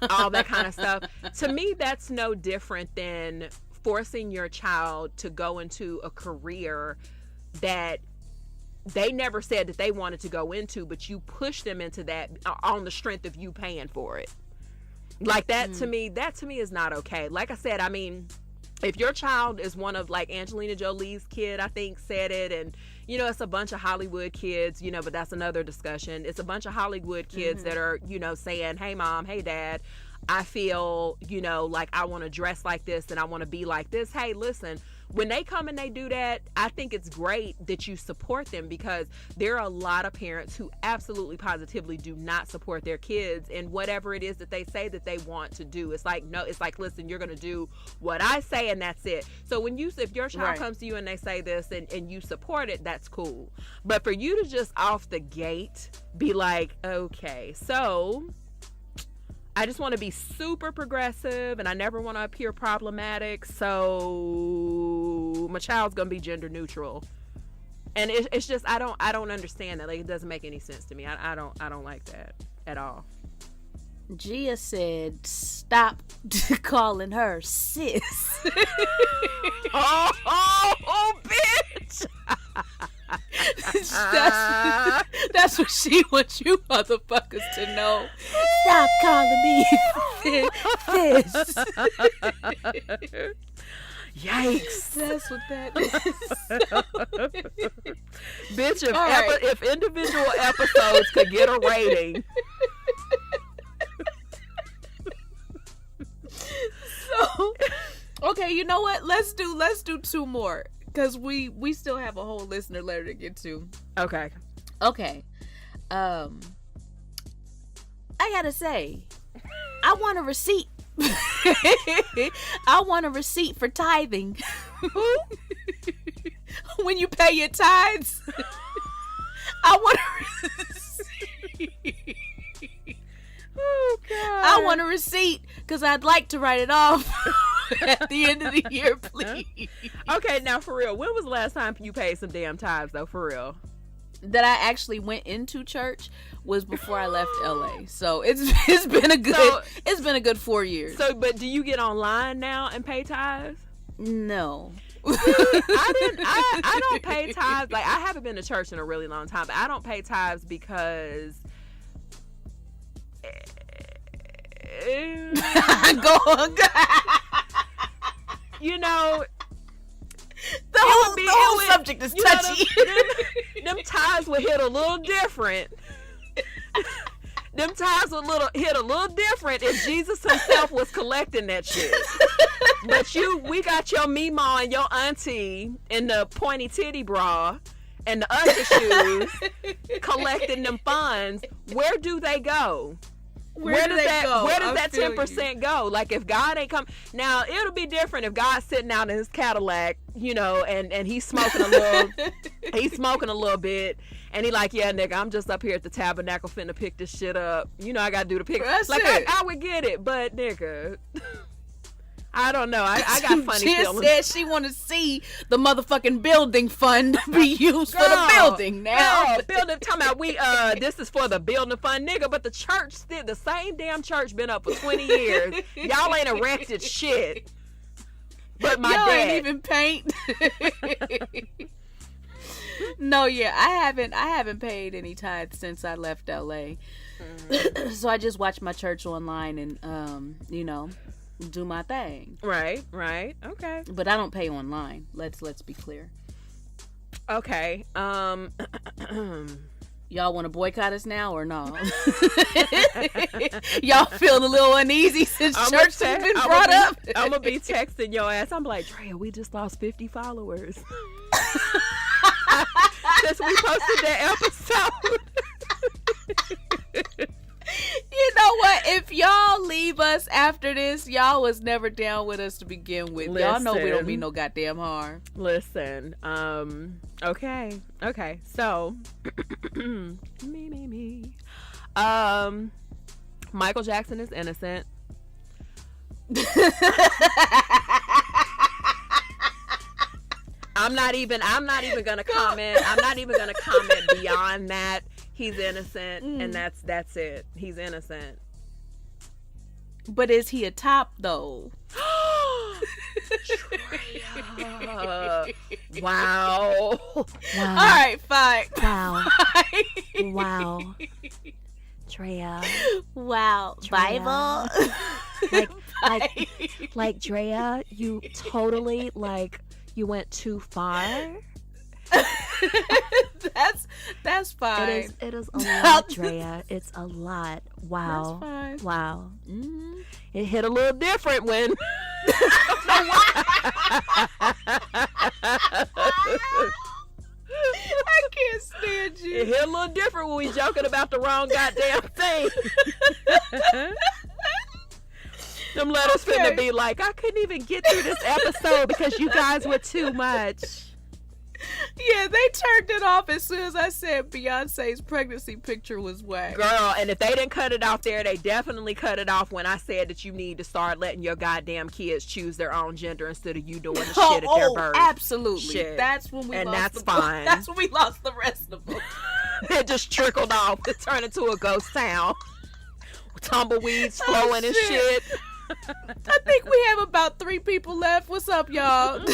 all that kind of stuff. To me, that's no different than forcing your child to go into a career that they never said that they wanted to go into, but you push them into that on the strength of you paying for it. Like that, to me is not okay. Like I said, I mean, if your child is one of, like, Angelina Jolie's kid, I think, said it, and, you know, it's a bunch of Hollywood kids, you know, but that's another discussion. It's a bunch of Hollywood kids that are, you know, saying, hey mom, hey dad, I feel, you know, like I want to dress like this and I want to be like this. Hey, listen, when they come and they do that, I think it's great that you support them, because there are a lot of parents who absolutely positively do not support their kids in whatever it is that they say that they want to do. It's like, no, it's like, listen, you're going to do what I say and that's it. So when if your child comes to you and they say this and you support it, that's cool. But for you to just off the gate be like, okay, so I just want to be super progressive and I never want to appear problematic, so my child's gonna be gender neutral. And it's just, I don't understand that. Like, it doesn't make any sense to me. I don't like that at all. Gia said, stop calling her sis. oh, bitch. That's what she wants you motherfuckers to know. Stop calling me sis. Yikes. That's what that is. Bitch, if individual episodes could get a rating. So, okay, you know what? Let's do two more, because we still have a whole listener letter to get to. Okay. I gotta say, I want a receipt. I want a receipt for tithing. When you pay your tithes, I want a receipt. Oh, God. I want a receipt, because I'd like to write it off at the end of the year, please. Okay, now for real, when was the last time you paid some damn tithes, though, for real? That I actually went into church was before I left LA. So it's been a good 4 years. So, but do you get online now and pay tithes? No. I don't pay tithes. Like, I haven't been to church in a really long time, but I don't pay tithes because go on. You know, the whole subject is touchy. Them tithes would hit a little different. Them tithes would hit a little different if Jesus himself was collecting that shit. But we got your Mima and your auntie in the pointy titty bra and the usher shoes collecting them funds. Where do they go? Where does that 10% go? Like, if God ain't come, now it'll be different if God's sitting out in his Cadillac, you know, and he's smoking a little, bit, and he like, yeah, nigga, I'm just up here at the tabernacle finna pick this shit up. You know, I gotta do the pick. I would get it, but nigga, I don't know. I got funny feelings. She said she want to see the motherfucking building fund be used for the building now. Building, talking about this is for the building fund, nigga. But the church, the same damn church been up for 20 years. Y'all ain't erected shit. But my y'all dad ain't even paint. No, yeah, I haven't paid any tithes since I left LA. So I just watch my church online and you know, do my thing. Right. Okay. But I don't pay online. Let's be clear. Okay. Y'all want to boycott us now or no? Y'all feeling a little uneasy since church has been brought up? I'm gonna be texting your ass. I'm like, Drea, we just lost 50 followers. since we posted that episode. You know what? If y'all leave us after this, y'all was never down with us to begin with. Y'all know we don't mean no goddamn harm. Listen, okay. So, me. Michael Jackson is innocent. I'm not even gonna comment. I'm not even gonna comment beyond that. He's innocent, and that's it. He's innocent. But is he a top though? Wow. All right, fine. Wow. Fine. Wow. Drea. Wow. Drea. Bible. Like Drea, you totally you went too far. That's fine. It is a lot, Drea. It's a lot. Wow. That's fine. Wow. Mm-hmm. It hit a little different when. I can't stand you. It hit a little different when we joking about the wrong goddamn thing. Them letters finna be like, I couldn't even get through this episode because you guys were too much. Yeah, they turned it off as soon as I said Beyonce's pregnancy picture was whack. Girl, and if they didn't cut it off there, they definitely cut it off when I said that you need to start letting your goddamn kids choose their own gender instead of you doing the shit at their birth. Absolutely. Shit. That's when we And lost that's the fine. That's when we lost the rest of them. It just trickled off. It turned into a ghost town. Tumbleweeds flowing and shit. I think we have about 3 people left. What's up, y'all? How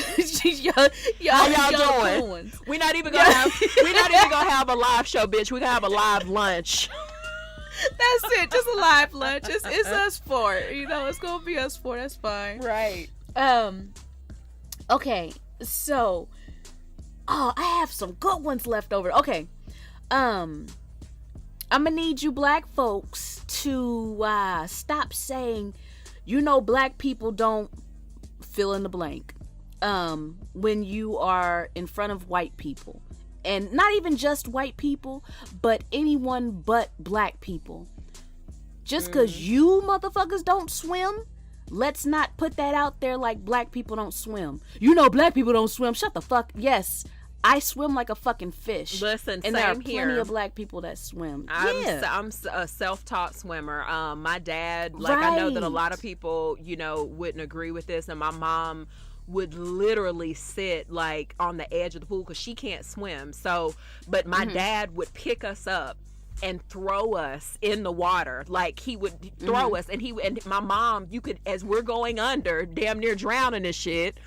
y'all doing? We're not even gonna have a live show, bitch. We're gonna have a live lunch. That's it. Just a live lunch. It's us 4. You know, it's gonna be us 4. That's fine. Right. Okay. So, I have some good ones left over. Okay. I'm gonna need you black folks to stop saying, you know, black people don't fill in the blank when you are in front of white people. And not even just white people, but anyone but black people. Just because you motherfuckers don't swim, let's not put that out there like black people don't swim. You know, black people don't swim. Shut the fuck. Yes, I swim like a fucking fish. Listen, and there are same plenty here. of black people that swim. I'm a self-taught swimmer. My dad, I know that a lot of people, wouldn't agree with this, and my mom would literally sit on the edge of the pool because she can't swim. So, but my dad would pick us up and throw us in the water. He would throw us, and my mom, you could, as we're going under, damn near drowning and shit.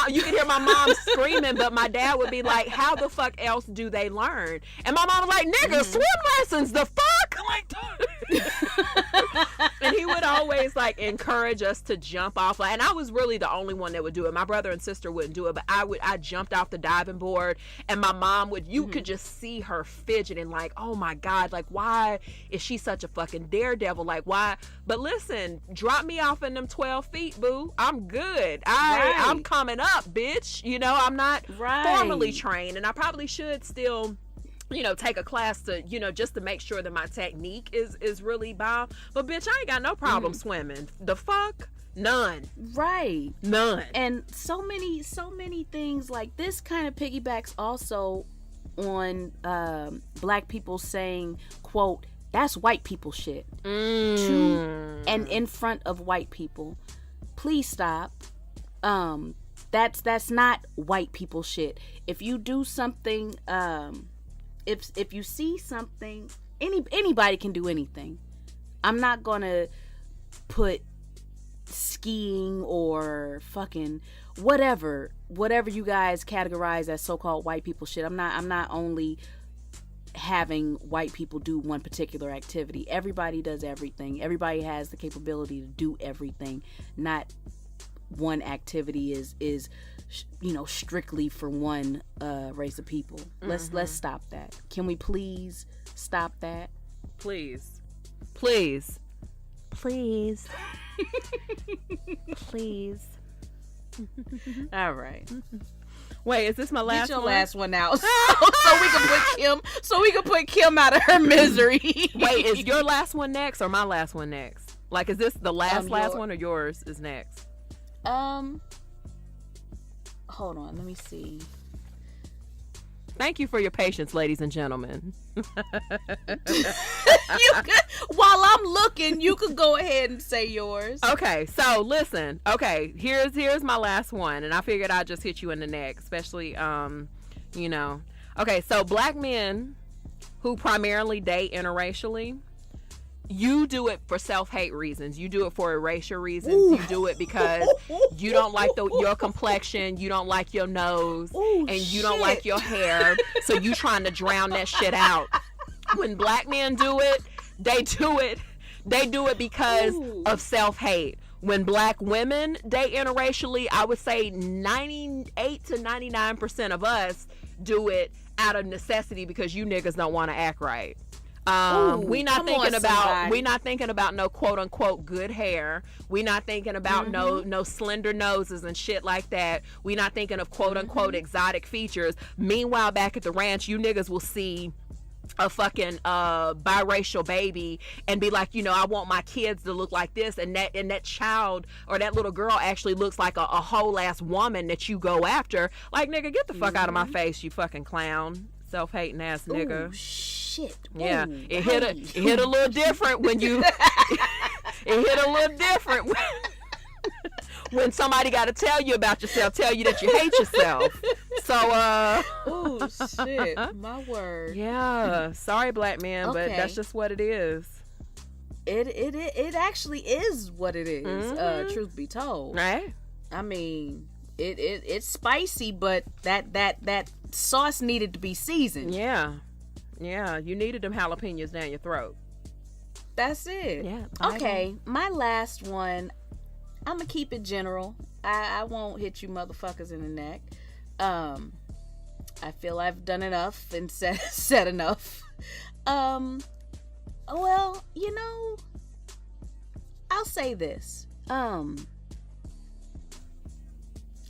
You could hear my mom screaming, but my dad would be like, how the fuck else do they learn? And my mom was like, nigga, swim lessons, the fuck? And he would always encourage us to jump off. And I was really the only one that would do it. My brother and sister wouldn't do it, but I jumped off the diving board, and my mom would, you could just see her fidgeting oh my God, why is she such a fucking daredevil? Why? But listen, drop me off in them 12 feet, boo. I'm good. I'm coming up, bitch. I'm not formally trained, and I probably should still take a class to, just to make sure that my technique is really bomb. But bitch, I ain't got no problem swimming. The fuck? None. Right. None. And so many things like this kind of piggybacks also on black people saying, quote, that's white people shit. To and in front of white people. Please stop. That's not white people shit. If you do something, if you see something, anybody can do anything. I'm not gonna put skiing or fucking whatever you guys categorize as so-called white people shit. I'm not only having white people do one particular activity. Everybody does everything. Everybody has the capability to do everything. Not one activity is strictly for one race of people. Let's stop that. Can we please stop that? Please. Please. All right. Wait, is this my last Get your one? last one out, so we can put Kim out of her misery. Wait, is your last one next or my last one next? Like, is this the last your- one or yours is next? Hold on, let me see. Thank you for your patience, ladies and gentlemen. While I'm looking, you could go ahead and say yours. Okay, so listen. Okay, here's my last one, and I figured I'd just hit you in the neck, especially you know. Okay, so black men who primarily date interracially, you do it for self-hate reasons. You do it for erasure reasons. Ooh. You do it because you don't like your complexion, you don't like your nose, Ooh, and you don't like your hair, so you trying to drown that shit out. When black men do it, they do it because of self-hate. When black women date interracially, I would say 98 to 99% of us do it out of necessity because you niggas don't want to act right. We not thinking about no quote unquote good hair. We not thinking about no slender noses and shit like that. We not thinking of quote unquote exotic features. Meanwhile, back at the ranch, you niggas will see a fucking biracial baby and be like, I want my kids to look like this, and that child or that little girl actually looks like a whole ass woman that you go after. Like, nigga, get the fuck out of my face, you fucking clown, self-hating ass nigga. Ooh, shit. Yeah, Ooh, it hit a little different when you it hit a little different when somebody got to tell you about yourself, tell you that you hate yourself. So oh shit, my word. Yeah, sorry black man, but that's just what it is. It actually is what it is. Truth be told, right? I mean, it's spicy, but that sauce needed to be seasoned. Yeah, you needed them jalapenos down your throat. That's it. Yeah. Okay, my last one. I'm gonna keep it general. I won't hit you motherfuckers in the neck. I feel I've done enough and said enough. Well, I'll say this. I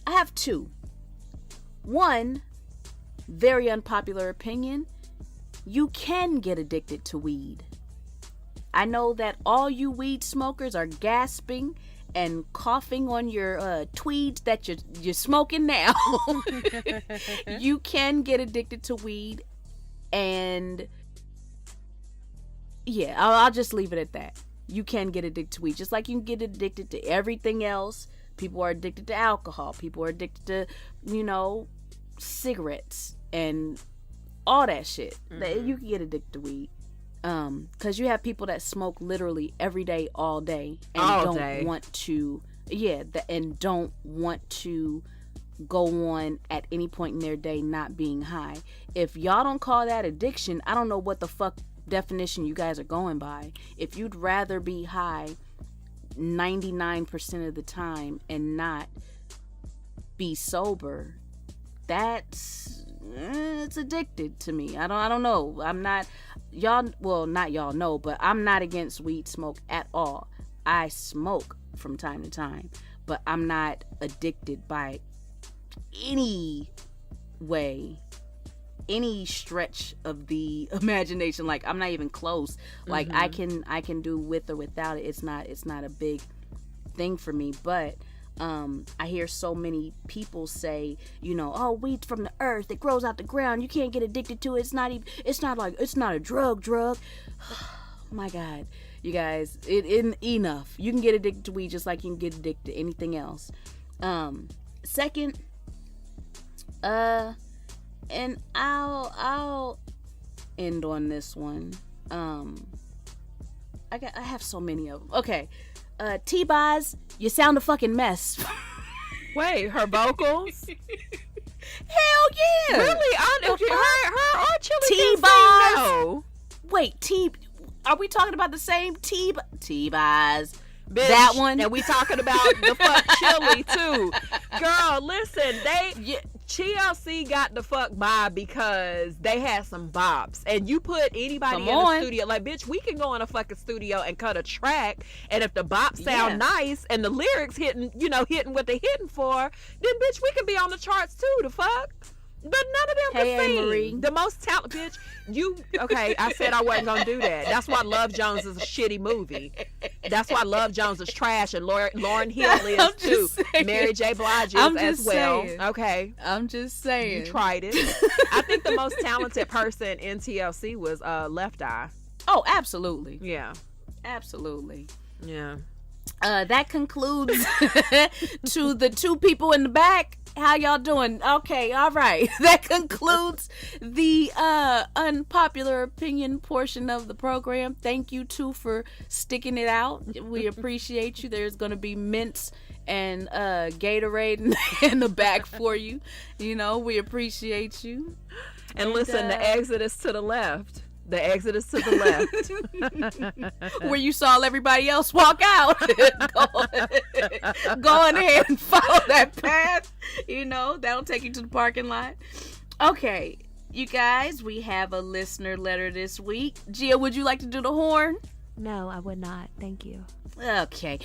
have two. One, very unpopular opinion. You can get addicted to weed. I know that all you weed smokers are gasping and coughing on your tweeds that you're smoking now. You can get addicted to weed, and yeah, I'll just leave it at that. You can get addicted to weed, just like you can get addicted to everything else. People are addicted to alcohol. People are addicted to, cigarettes and all that shit. You can get addicted to weed. Because you have people that smoke literally every day, all day, and want to go on at any point in their day not being high. If y'all don't call that addiction, I don't know what the fuck definition you guys are going by. If you'd rather be high 99% of the time and not be sober, it's addicted to me. I don't know. I'm not not y'all know, but I'm not against weed smoke at all. I smoke from time to time, but I'm not addicted by any way, any stretch of the imagination. Like, I'm not even close. Like, I can do with or without it. It's not a big thing for me, but I hear so many people say, oh, weed's from the earth, it grows out the ground, you can't get addicted to it, it's not a drug. My God, you guys, enough. You can get addicted to weed just like you can get addicted to anything else. Second, and I'll end on this one. I have so many of them. Okay. T-Boz, you sound a fucking mess. Wait, her vocals? Hell yeah! Really? Her or Chili T-Boz. No. Wait, are we talking about the same T-Boz? Bitch, that one? And we talking about the fuck Chili too. Girl, listen, TLC got the fuck by because they had some bops, and you put anybody in the studio, like, bitch, we can go in a fucking studio and cut a track, and if the bops sound nice and the lyrics hitting what they hitting for, then bitch, we can be on the charts too. The fuck. But none of them can sing. Marie. The most talented bitch. I said I wasn't gonna do that. That's why Love Jones is a shitty movie. That's why Love Jones is trash, and Lauryn Hill is too. Saying. Mary J. Blige is as well. Saying. Okay. I'm just saying. You tried it. I think the most talented person in TLC was Left Eye. Oh, absolutely. Yeah. Absolutely. Yeah. That concludes to the two people in the back. How y'all doing? Okay, all right. That concludes the unpopular opinion portion of the program. Thank you two for sticking it out. We appreciate you. There's going to be mints and Gatorade in the back for you. We appreciate you. And listen, the exit is to the left. The exit is to the left. Where you saw everybody else walk out. Go on ahead and follow that path. That'll take you to the parking lot. Okay, you guys, we have a listener letter this week. Gia, would you like to do the horn? No, I would not. Thank you. Okay.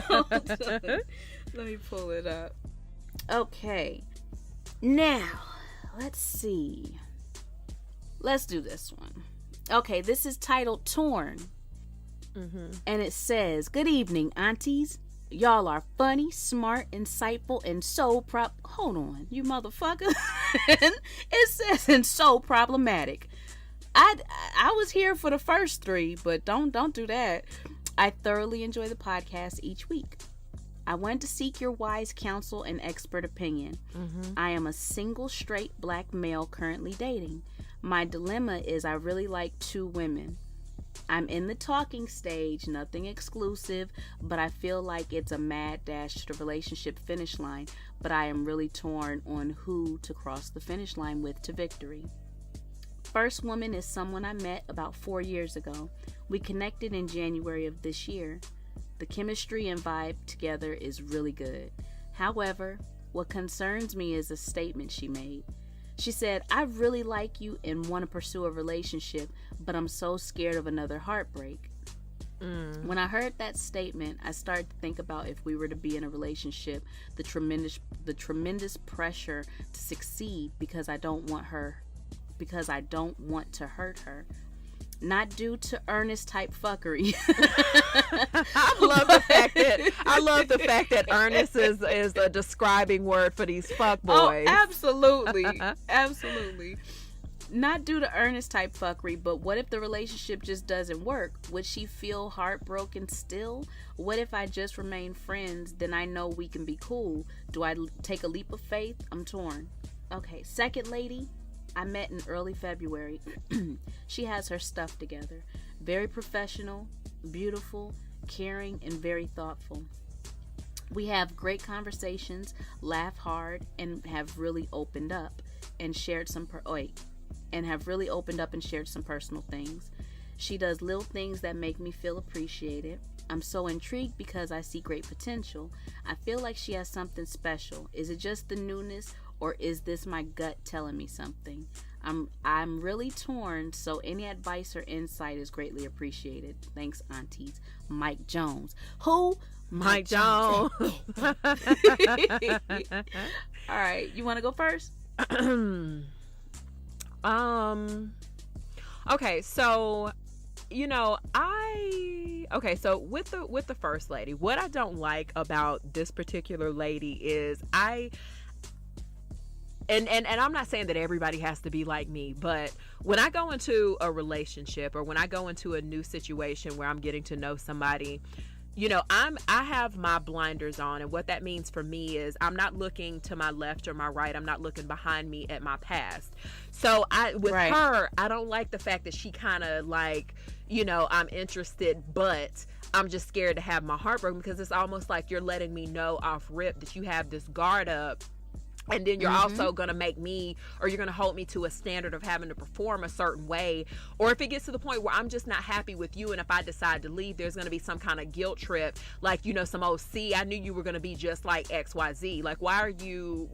Hold on. Let me pull it up. Okay. Now, let's see. Let's do this one. Okay, this is titled Torn. And it says, "Good evening, aunties. Y'all are funny, smart, insightful, and so Hold on, you motherfucker. It says, and so problematic. I was here for the first three, but don't do that. I thoroughly enjoy the podcast each week. I want to seek your wise counsel and expert opinion. I am a single straight black male currently dating. My dilemma is I really like two women. I'm in the talking stage, nothing exclusive, but I feel like it's a mad dash to the relationship finish line, but I am really torn on who to cross the finish line with to victory. First woman is someone I met about 4 years ago. We connected in January of this year. The chemistry and vibe together is really good. However, what concerns me is a statement she made. She said, I really like you and want to pursue a relationship, but I'm so scared of another heartbreak. When I heard that statement, I started to think about if we were to be in a relationship, the tremendous pressure to succeed because I don't want to hurt her. Not due to earnest type fuckery. I love the fact that earnest is a describing word for these fuckboys. Oh, absolutely. Absolutely. Not due to earnest type fuckery, but what if the relationship just doesn't work? Would she feel heartbroken still? What if I just remain friends? Then I know we can be cool. Do I take a leap of faith? I'm torn. Okay, second lady. I met in early February. She has her stuff together. Very professional, beautiful, caring, and very thoughtful. We have great conversations, laugh hard, and have really opened up and shared some personal things. She does little things that make me feel appreciated. I'm so intrigued because I see great potential. I feel like she has something special. Is it just the newness, or is this my gut telling me something? I'm really torn, so any advice or insight is greatly appreciated. Thanks, aunties. Mike Jones. Who? Mike Jones. All right, you want to go first? Okay, so so with the first lady, what I don't like about this particular lady is and I'm not saying that everybody has to be like me, but when I go into a relationship or when I go into a new situation where I'm getting to know somebody, I have my blinders on, and what that means for me is I'm not looking to my left or my right. I'm not looking behind me at my past. So her, I don't like the fact that she kind of like, I'm interested, but I'm just scared to have my heart broken, because it's almost like you're letting me know off rip that you have this guard up And then you're also going to make me, or you're going to hold me to a standard of having to perform a certain way. Or if it gets to the point where I'm just not happy with you, and if I decide to leave, there's going to be some kind of guilt trip, like, you know, some old, see, I knew you were going to be just like XYZ. Like, why are you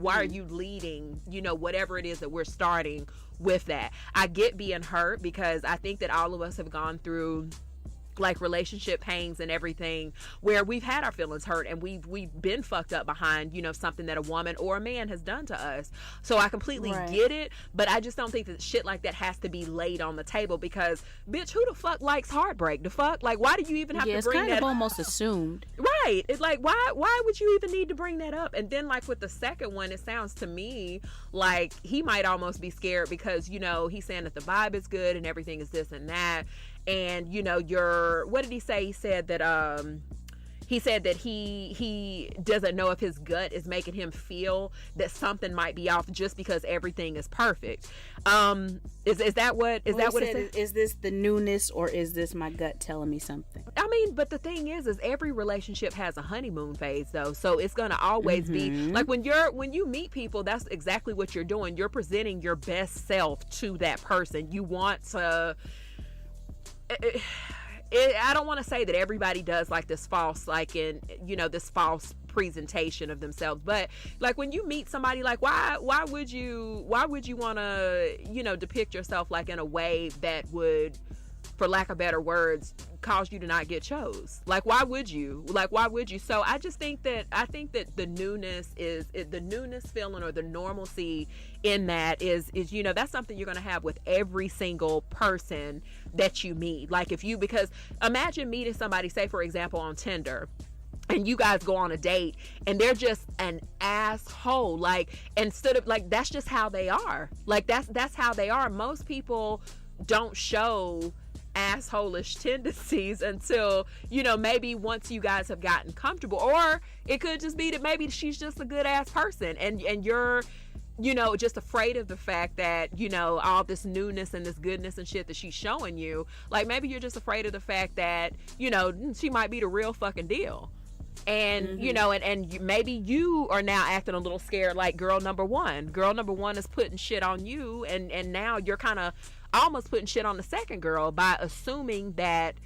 leading, you know, whatever it is that we're starting with that? I get being hurt, because I think that all of us have gone through like relationship pains and everything where we've had our feelings hurt, and we've been fucked up behind, you know, something that a woman or a man has done to us. So I completely get it, but I just don't think that shit like that has to be laid on the table, because bitch, who the fuck likes heartbreak? The fuck? Like, why do you even have to bring that up? It's kind of almost assumed. Right. It's like, why would you even need to bring that up? And then like with the second one, it sounds to me like he might almost be scared because, you know, he's saying that the vibe is good and everything is this and that. And, you know, what did he say? He said that he doesn't know if his gut is making him feel that something might be off just because everything is perfect. Is that what it said? Is this the newness, or is this my gut telling me something? I mean, but the thing is every relationship has a honeymoon phase though. So it's going to always be like when you meet people, that's exactly what you're doing. You're presenting your best self to that person. You want to, I don't want to say that everybody does like this false, like in, you know, this false presentation of themselves, but like when you meet somebody, like why would you want to, you know, depict yourself like in a way that would, for lack of better words, cause you to not get chose? Like why would you? So I think that the newness feeling, or the normalcy in that is, you know, that's something you're going to have with every single person that you meet. Like because imagine meeting somebody, say for example on Tinder, and you guys go on a date and they're just an asshole, like, instead of like, that's just how they are. Like that's how they are. Most people don't show asshole-ish tendencies until, you know, maybe once you guys have gotten comfortable. Or it could just be that maybe she's just a good ass person, and you're, you know, just afraid of the fact that, you know, all this newness and this goodness and shit that she's showing you, like maybe you're just afraid of the fact that, you know, she might be the real fucking deal. And you know, and maybe you are now acting a little scared, like girl number one is putting shit on you, and now you're kind of almost putting shit on the second girl by assuming that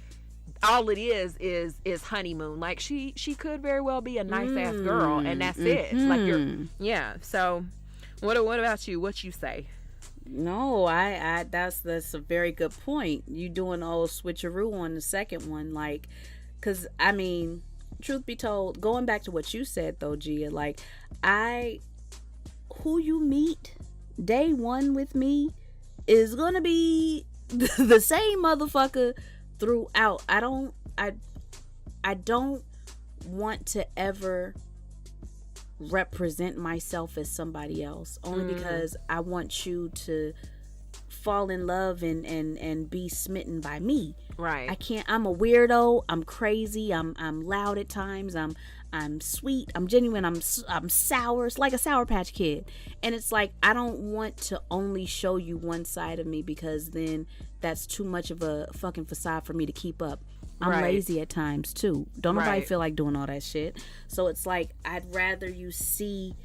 all it is honeymoon. Like she could very well be a nice ass girl, and that's it. Like so what about you? What you say? No, I that's a very good point. You doing the old switcheroo on the second one, like, because I mean, truth be told, going back to what you said though, Gia, like, who you meet day one with me is gonna be the same motherfucker throughout. I don't want to ever represent myself as somebody else, only because I want you to fall in love and be smitten by me. Right. I can't. I'm a weirdo. I'm crazy. I'm loud at times. I'm sweet. I'm genuine. I'm sour. It's like a Sour Patch Kid. And it's like, I don't want to only show you one side of me, because then that's too much of a fucking facade for me to keep up. I'm lazy at times too. Don't nobody feel like doing all that shit. So it's like, I'd rather you see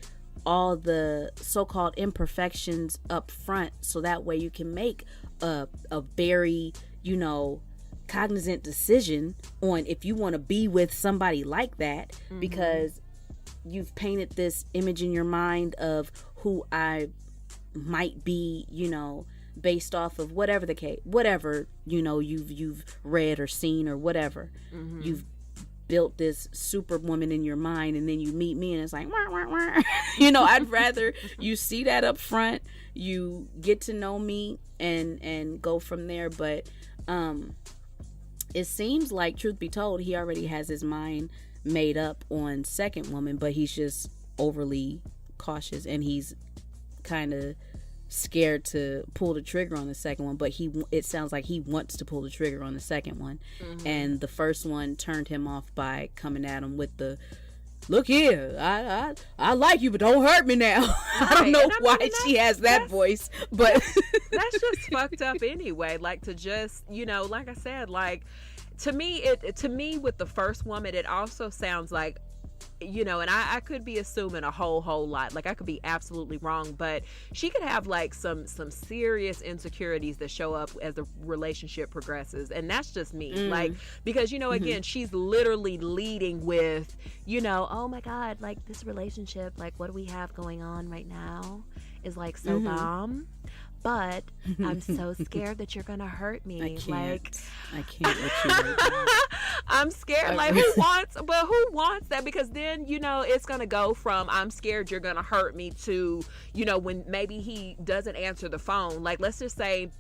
all the so-called imperfections up front, so that way you can make a very, you know, cognizant decision on if you want to be with somebody like that, because you've painted this image in your mind of who I might be, you know, based off of whatever the case, whatever, you know, you've read or seen or whatever. You've built this superwoman in your mind, and then you meet me and it's like wah, wah, wah. You know, I'd rather you see that up front, you get to know me and go from there. But it seems like, truth be told, he already has his mind made up on second woman, but he's just overly cautious, and he's kind of scared to pull the trigger on the second one. But it sounds like he wants to pull the trigger on the second one. And the first one turned him off by coming at him with the, look here, I like you, but don't hurt me now. I don't know why she has that voice, but that's just fucked up anyway. Like, to just, you know, like I said, like, to me with the first woman, it also sounds like and I could be assuming a whole lot. Like, I could be absolutely wrong, but she could have like some serious insecurities that show up as the relationship progresses, and that's just me. Like, because again, she's literally leading with, oh my God, like this relationship, like what do we have going on right now is like so bomb. But I'm so scared that you're gonna hurt me. I can't with you right now. I'm scared. Like, who wants that? Because then, it's gonna go from I'm scared you're gonna hurt me to, when maybe he doesn't answer the phone. Like, let's just say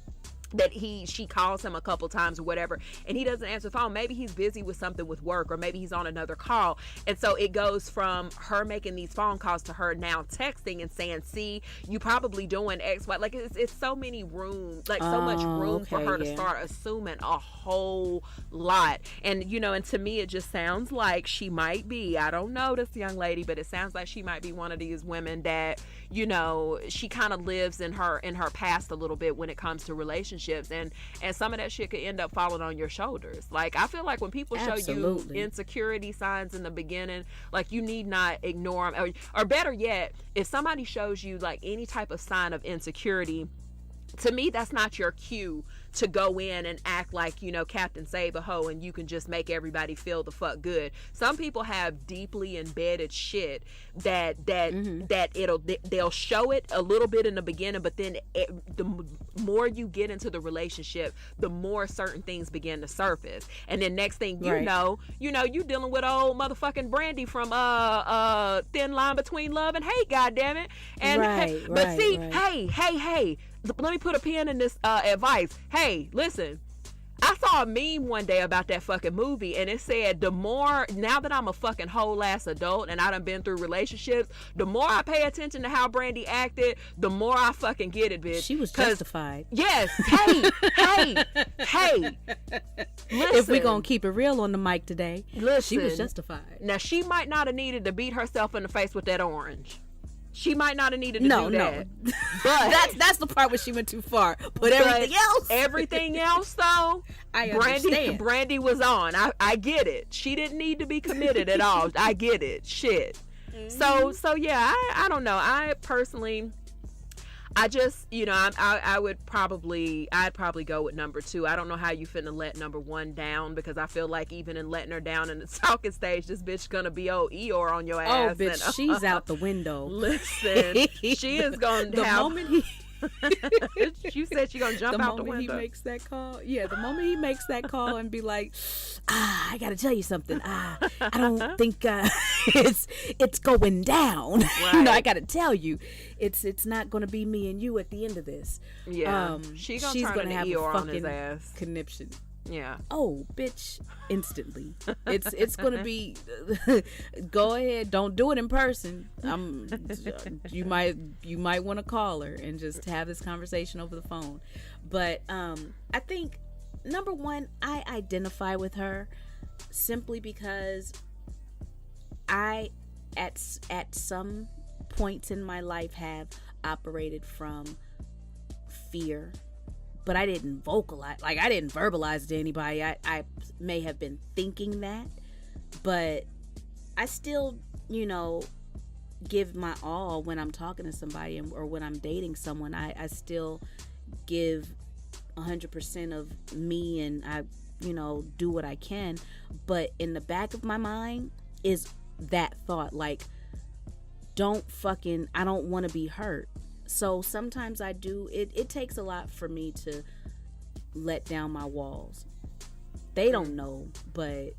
that she calls him a couple times or whatever, and he doesn't answer the phone. Maybe he's busy with something with work, or maybe he's on another call. And so it goes from her making these phone calls to her now texting and saying, see, you probably doing X, Y. Like, it's so many room, like so much room for her to start assuming a whole lot. And, and to me, it just sounds like she might be, I don't know this young lady, but it sounds like she might be one of these women that, she kind of lives in her past a little bit when it comes to relationships. And some of that shit could end up falling on your shoulders. Like, I feel like when people show you insecurity signs in the beginning, like, you need not ignore them. Or better yet, if somebody shows you like any type of sign of insecurity, to me, that's not your cue to go in and act like, Captain Save a Hoe, and you can just make everybody feel the fuck good. Some people have deeply embedded shit that they'll show it a little bit in the beginning, but then the more you get into the relationship, the more certain things begin to surface. And then next thing you know, you dealing with old motherfucking Brandy from Thin Line Between Love and Hate, goddammit. And hey, let me put a pin in this advice. Hey, listen, I saw a meme one day about that fucking movie, and it said, now that I'm a fucking whole ass adult and I done been through relationships, the more I pay attention to how Brandy acted, the more I fucking get it, bitch. She was justified. Yes. Hey. Listen, if we gonna keep it real on the mic today, she was justified. Now, she might not have needed to beat herself in the face with that orange. She might not have needed to do that. But that's the part where she went too far. But everything else though, I understand. Brandy was on. I get it. She didn't need to be committed at all. I get it. Shit. So yeah, I don't know. I personally, I just, I'd probably go with number 2. I don't know how you finna let number 1 down, because I feel like even in letting her down in the talking stage, this bitch gonna be old Eeyore on your ass. Oh, bitch, she's out the window. Listen, she is gonna the moment he you said she gonna jump out the window. The moment he makes that call, the moment he makes that call and be like, I gotta tell you something. I don't think it's going down. Right. I gotta tell you, it's not gonna be me and you at the end of this. Yeah, she's gonna have Eeyore a fucking on his ass. Conniption. Yeah. Oh, bitch! Instantly, it's gonna be. Go ahead, don't do it in person. You might want to call her and just have this conversation over the phone. But I think number 1, I identify with her simply because I at some points in my life have operated from fear. But I didn't vocalize, like I didn't verbalize it to anybody. I may have been thinking that, but I still, give my all when I'm talking to somebody or when I'm dating someone. I still give 100% of me, and I, do what I can. But in the back of my mind is that thought, like, I don't want to be hurt. So sometimes I do, it takes a lot for me to let down my walls. They don't know, but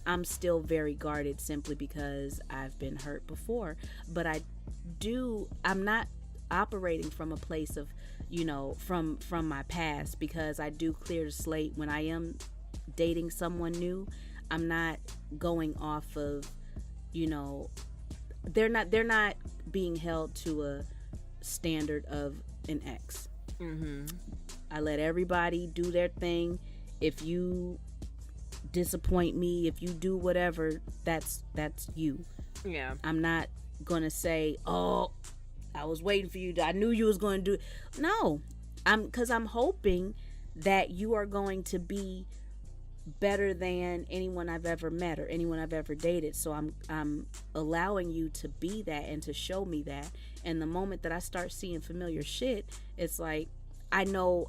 I'm still very guarded simply because I've been hurt before. But I'm not operating from a place of, from my past, because I do clear the slate when I am dating someone new. I'm not going off of, they're not being held to a standard of an ex. I let everybody do their thing. If you disappoint me, if you do whatever, that's you. Yeah. I'm not gonna say, oh, I was waiting for you, I knew you was gonna do it. No, because I'm hoping that you are going to be better than anyone I've ever met or anyone I've ever dated. So I'm allowing you to be that and to show me that. And the moment that I start seeing familiar shit, it's like I know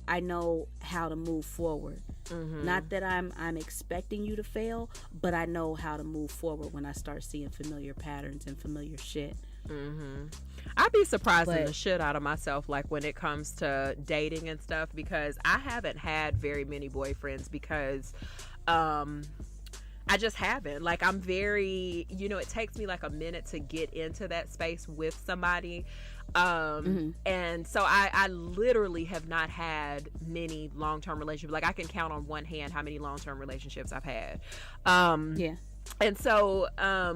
how to move forward. Not that I'm expecting you to fail, but I know how to move forward when I start seeing familiar patterns and familiar shit. I'd be surprising the shit out of myself, like when it comes to dating and stuff, because I haven't had very many boyfriends because I just haven't. Like, I'm very, it takes me like a minute to get into that space with somebody. And so I literally have not had many long-term relationships. Like, I can count on one hand how many long-term relationships I've had. And so, I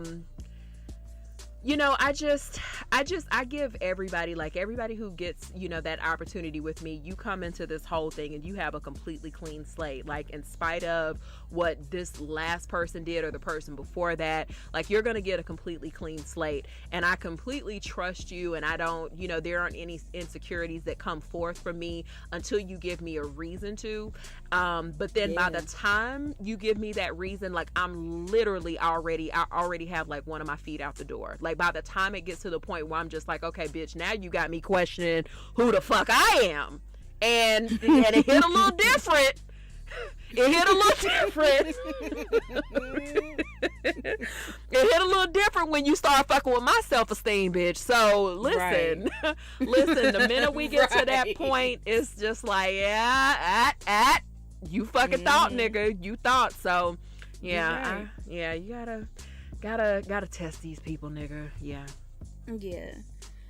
give everybody, like everybody who gets, that opportunity with me, you come into this whole thing and you have a completely clean slate. Like, in spite of what this last person did or the person before that, like, you're going to get a completely clean slate. And I completely trust you. And I don't, there aren't any insecurities that come forth from me until you give me a reason to. But then by the time you give me that reason, like, I'm literally I already have like one of my feet out the door. Like, by the time it gets to the point where I'm just like, okay, bitch, now you got me questioning who the fuck I am. And it hit a little different. It hit a little different when you start fucking with my self-esteem, bitch. So listen, listen, the minute we get to that point, it's just like, you fucking thought, nigga. You thought. So yeah, you gotta test these people, nigga. Yeah.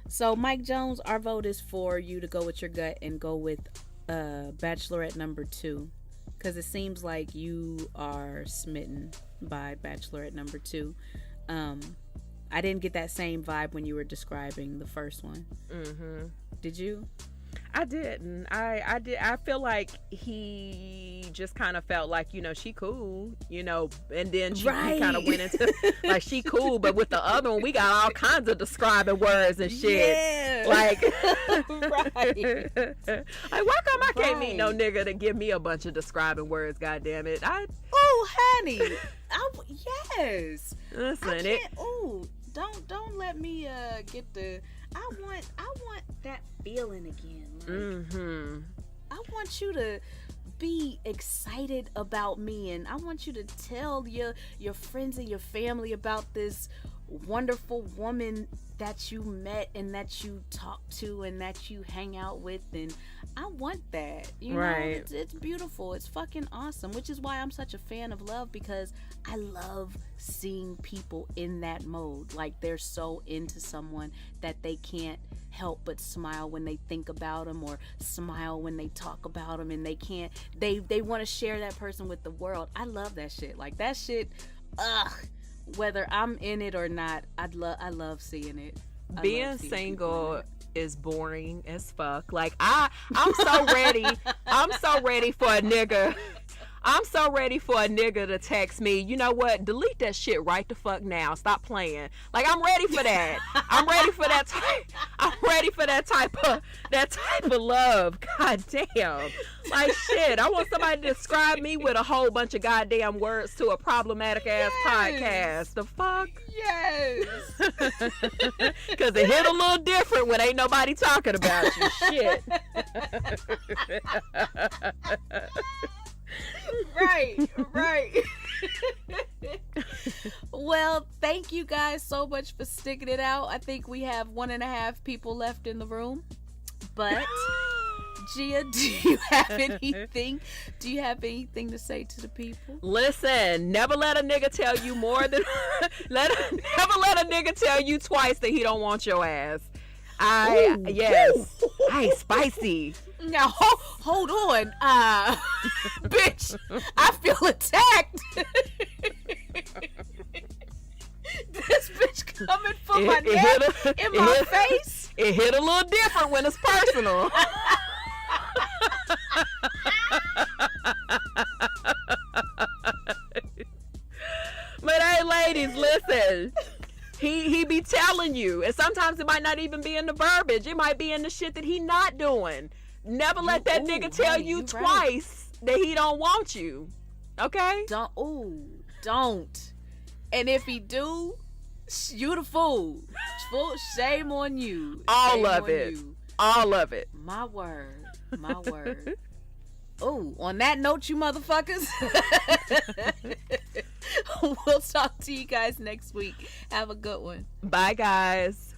So Mike Jones, our vote is for you to go with your gut and go with Bachelorette number 2, because it seems like you are smitten by Bachelorette number 2. I didn't get that same vibe when you were describing the first one. Did you? I didn't. I did. I feel like he just kind of felt like, she cool, and then he kind of went into like, she cool, but with the other one, we got all kinds of describing words and shit. Yeah. Like, like, why come I can't meet no nigga to give me a bunch of describing words? God damn it! Oh, honey, yes. Listen, don't let me get the. I want that feeling again. Like, I want you to be excited about me, and I want you to tell your friends and your family about this wonderful woman that you met and that you talk to and that you hang out with, and I want that. It's beautiful. It's fucking awesome, which is why I'm such a fan of Love, because I love seeing people in that mode. Like, they're so into someone that they can't help but smile when they think about them, or smile when they talk about them, and they want to share that person with the world. I love that shit. Like, that shit, whether I'm in it or not, I love seeing it. Being single is boring as fuck. Like, I'm so ready. I'm so ready for a nigga. I'm so ready for a nigga to text me, you know what, delete that shit right the fuck now. Stop playing. Like, I'm ready for that. I'm ready for that type of love. God damn. Like, shit, I want somebody to describe me with a whole bunch of goddamn words to a problematic ass podcast. The fuck? Yes. Because it hit a little different when ain't nobody talking about you. Shit. Right. Well, thank you guys so much for sticking it out. I think we have 1.5 people left in the room, but Gia, do you have anything to say to the people? Listen, never let a nigga tell you more than never let a nigga tell you twice that he don't want your ass. Yes. I spicy. Now hold on, bitch. I feel attacked. This bitch coming for my neck in my face. It hit a little different when it's personal. But hey, ladies, listen. He be telling you, and sometimes it might not even be in the verbiage. It might be in the shit that he not doing. Never let that nigga tell you twice that he don't want you. Okay? Don't. And if he do, you the fool. Full shame on you. All Shame of on it. you. All of it. My word. Oh, on that note, you motherfuckers. We'll talk to you guys next week. Have a good one. Bye, guys.